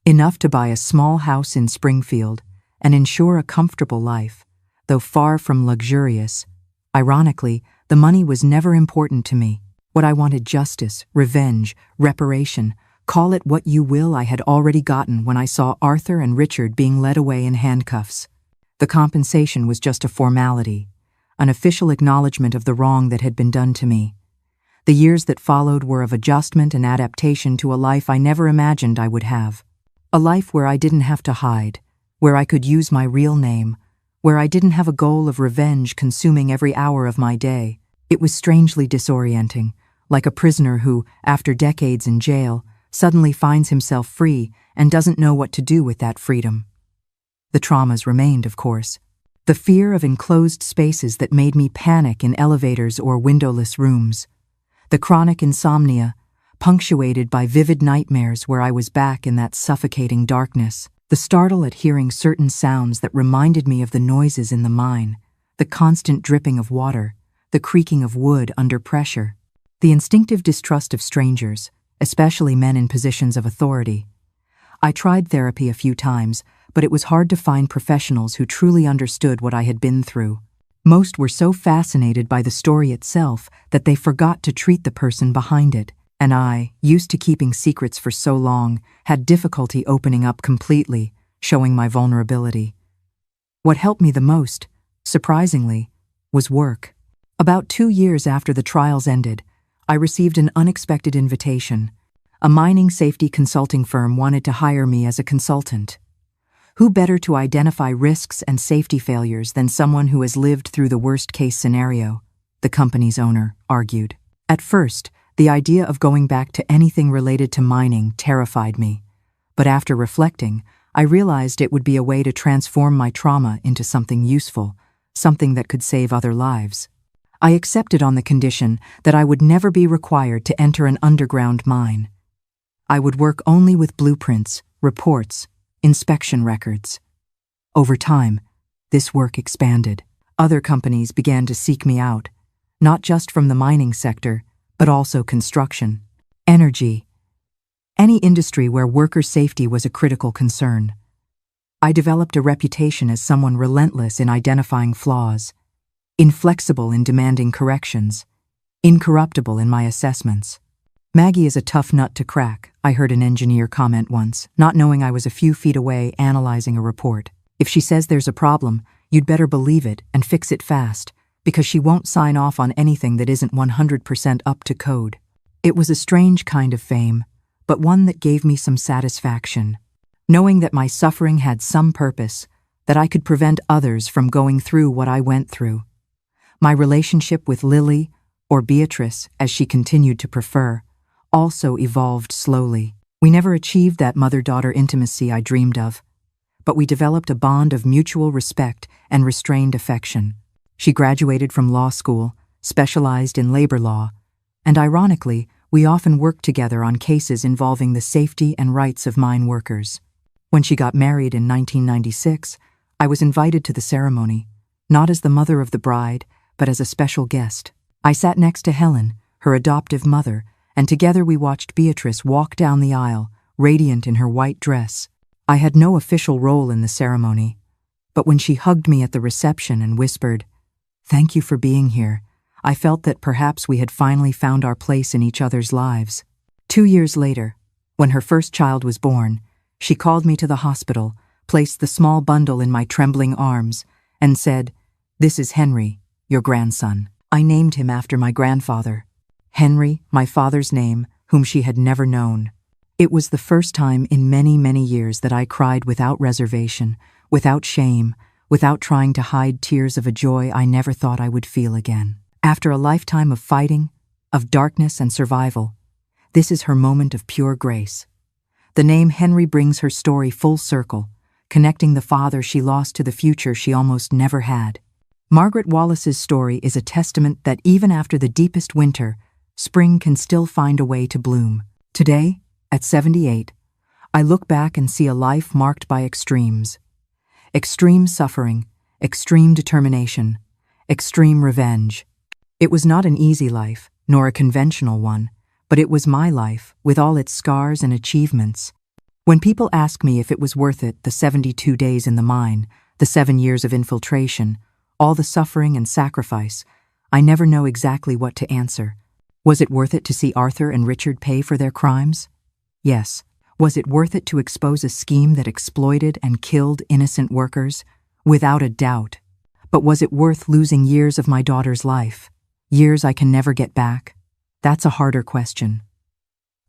enough to buy a small house in Springfield and ensure a comfortable life, though far from luxurious. Ironically, The money was never important to me. What I wanted: justice, revenge, reparation. Call it what you will, I had already gotten when I saw Arthur and Richard being led away in handcuffs. The compensation was just a formality, an official acknowledgement of the wrong that had been done to me. The years that followed were of adjustment and adaptation to a life I never imagined I would have. A life where I didn't have to hide, where I could use my real name, where I didn't have a goal of revenge consuming every hour of my day. It was strangely disorienting, like a prisoner who, after decades in jail, suddenly finds himself free and doesn't know what to do with that freedom. The traumas remained, of course. The fear of enclosed spaces that made me panic in elevators or windowless rooms. The chronic insomnia, punctuated by vivid nightmares where I was back in that suffocating darkness. The startle at hearing certain sounds that reminded me of the noises in the mine, the constant dripping of water, the creaking of wood under pressure. The instinctive distrust of strangers, especially men in positions of authority. I tried therapy a few times, but it was hard to find professionals who truly understood what I had been through. Most were so fascinated by the story itself that they forgot to treat the person behind it, and I, used to keeping secrets for so long, had difficulty opening up completely, showing my vulnerability. What helped me the most, surprisingly, was work. About 2 years after the trials ended, I received an unexpected invitation. A mining safety consulting firm wanted to hire me as a consultant. Who better to identify risks and safety failures than someone who has lived through the worst-case scenario, the company's owner argued. At first, the idea of going back to anything related to mining terrified me, but after reflecting, I realized it would be a way to transform my trauma into something useful, something that could save other lives. I accepted on the condition that I would never be required to enter an underground mine. I would work only with blueprints, reports, inspection records. Over time, this work expanded. Other companies began to seek me out, not just from the mining sector, but also construction, energy, any industry where worker safety was a critical concern. I developed a reputation as someone relentless in identifying flaws, inflexible in demanding corrections, incorruptible in my assessments. "Maggie is a tough nut to crack," I heard an engineer comment once, not knowing I was a few feet away analyzing a report. "If she says there's a problem, you'd better believe it and fix it fast, because she won't sign off on anything that isn't 100% up to code." It was a strange kind of fame, but one that gave me some satisfaction, knowing that my suffering had some purpose, that I could prevent others from going through what I went through. My relationship with Lily, or Beatrice as she continued to prefer, also evolved slowly. We never achieved that mother-daughter intimacy I dreamed of, but we developed a bond of mutual respect and restrained affection. She graduated from law school, specialized in labor law, and ironically, we often worked together on cases involving the safety and rights of mine workers. When she got married in 1996, I was invited to the ceremony, not as the mother of the bride, but as a special guest. I sat next to Helen, her adoptive mother, and together we watched Beatrice walk down the aisle, radiant in her white dress. I had no official role in the ceremony, but when she hugged me at the reception and whispered, "Thank you for being here," I felt that perhaps we had finally found our place in each other's lives. 2 years later, when her first child was born, she called me to the hospital, placed the small bundle in my trembling arms, and said, "This is Henry, your grandson." I named him after my grandfather. Henry, my father's name, whom she had never known. It was the first time in many, many years that I cried without reservation, without shame, without trying to hide tears of a joy I never thought I would feel again. After a lifetime of fighting, of darkness and survival, this is her moment of pure grace. The name Henry brings her story full circle, connecting the father she lost to the future she almost never had. Margaret Wallace's story is a testament that even after the deepest winter, spring can still find a way to bloom. Today, at 78, I look back and see a life marked by extremes. Extreme suffering, extreme determination, extreme revenge. It was not an easy life, nor a conventional one, but it was my life, with all its scars and achievements. When people ask me if it was worth it, the 72 days in the mine, the 7 years of infiltration, all the suffering and sacrifice, I never know exactly what to answer. Was it worth it to see Arthur and Richard pay for their crimes? Yes. Was it worth it to expose a scheme that exploited and killed innocent workers? Without a doubt. But was it worth losing years of my daughter's life? Years I can never get back? That's a harder question.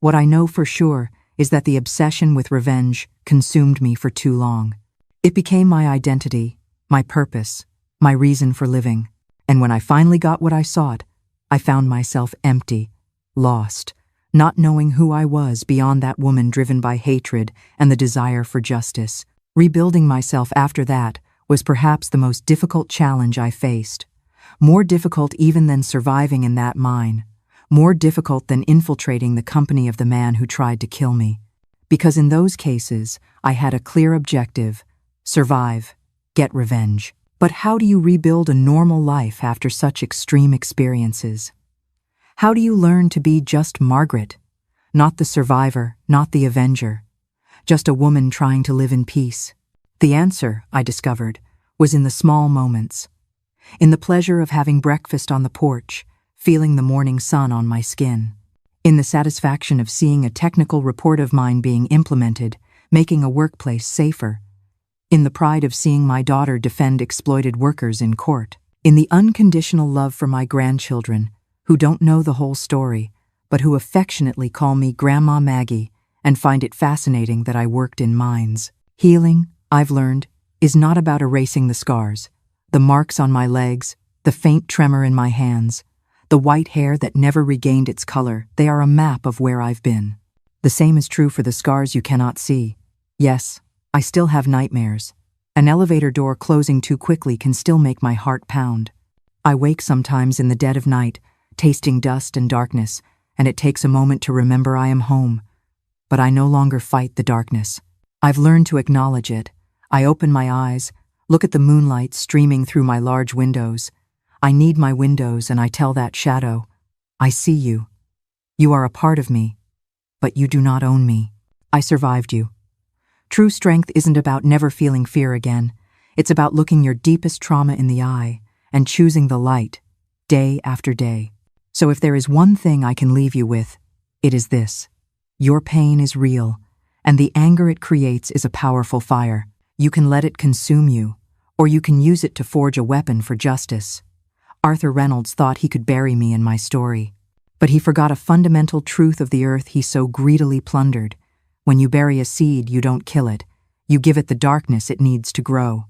What I know for sure is that the obsession with revenge consumed me for too long. It became my identity, my purpose, my reason for living. And when I finally got what I sought, I found myself empty, lost, not knowing who I was beyond that woman driven by hatred and the desire for justice. Rebuilding myself after that was perhaps the most difficult challenge I faced. More difficult even than surviving in that mine. More difficult than infiltrating the company of the man who tried to kill me. Because in those cases, I had a clear objective: survive, get revenge. But how do you rebuild a normal life after such extreme experiences? How do you learn to be just Margaret? Not the survivor, not the avenger. Just a woman trying to live in peace. The answer, I discovered, was in the small moments. In the pleasure of having breakfast on the porch, feeling the morning sun on my skin. In the satisfaction of seeing a technical report of mine being implemented, making a workplace safer. In the pride of seeing my daughter defend exploited workers in court. In the unconditional love for my grandchildren, who don't know the whole story, but who affectionately call me Grandma Maggie and find it fascinating that I worked in mines. Healing, I've learned, is not about erasing the scars, the marks on my legs, the faint tremor in my hands, the white hair that never regained its color. They are a map of where I've been. The same is true for the scars you cannot see. Yes, I still have nightmares. An elevator door closing too quickly can still make my heart pound. I wake sometimes in the dead of night, tasting dust and darkness, and it takes a moment to remember I am home. But I no longer fight the darkness. I've learned to acknowledge it. I open my eyes, look at the moonlight streaming through my large windows. I need my windows, and I tell that shadow, I see you. You are a part of me, but you do not own me. I survived you. True strength isn't about never feeling fear again. It's about looking your deepest trauma in the eye and choosing the light, day after day. So if there is one thing I can leave you with, it is this. Your pain is real, and the anger it creates is a powerful fire. You can let it consume you, or you can use it to forge a weapon for justice. Arthur Reynolds thought he could bury me in my story, but he forgot a fundamental truth of the earth he so greedily plundered. When you bury a seed, you don't kill it. You give it the darkness it needs to grow.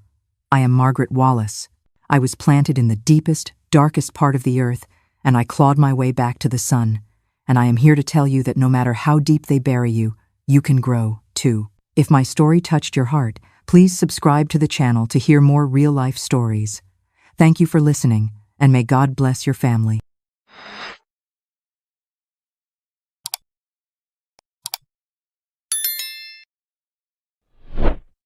I am Margaret Wallace. I was planted in the deepest, darkest part of the earth, and I clawed my way back to the sun. And I am here to tell you that no matter how deep they bury you, you can grow, too. If my story touched your heart, please subscribe to the channel to hear more real-life stories. Thank you for listening, and may God bless your family.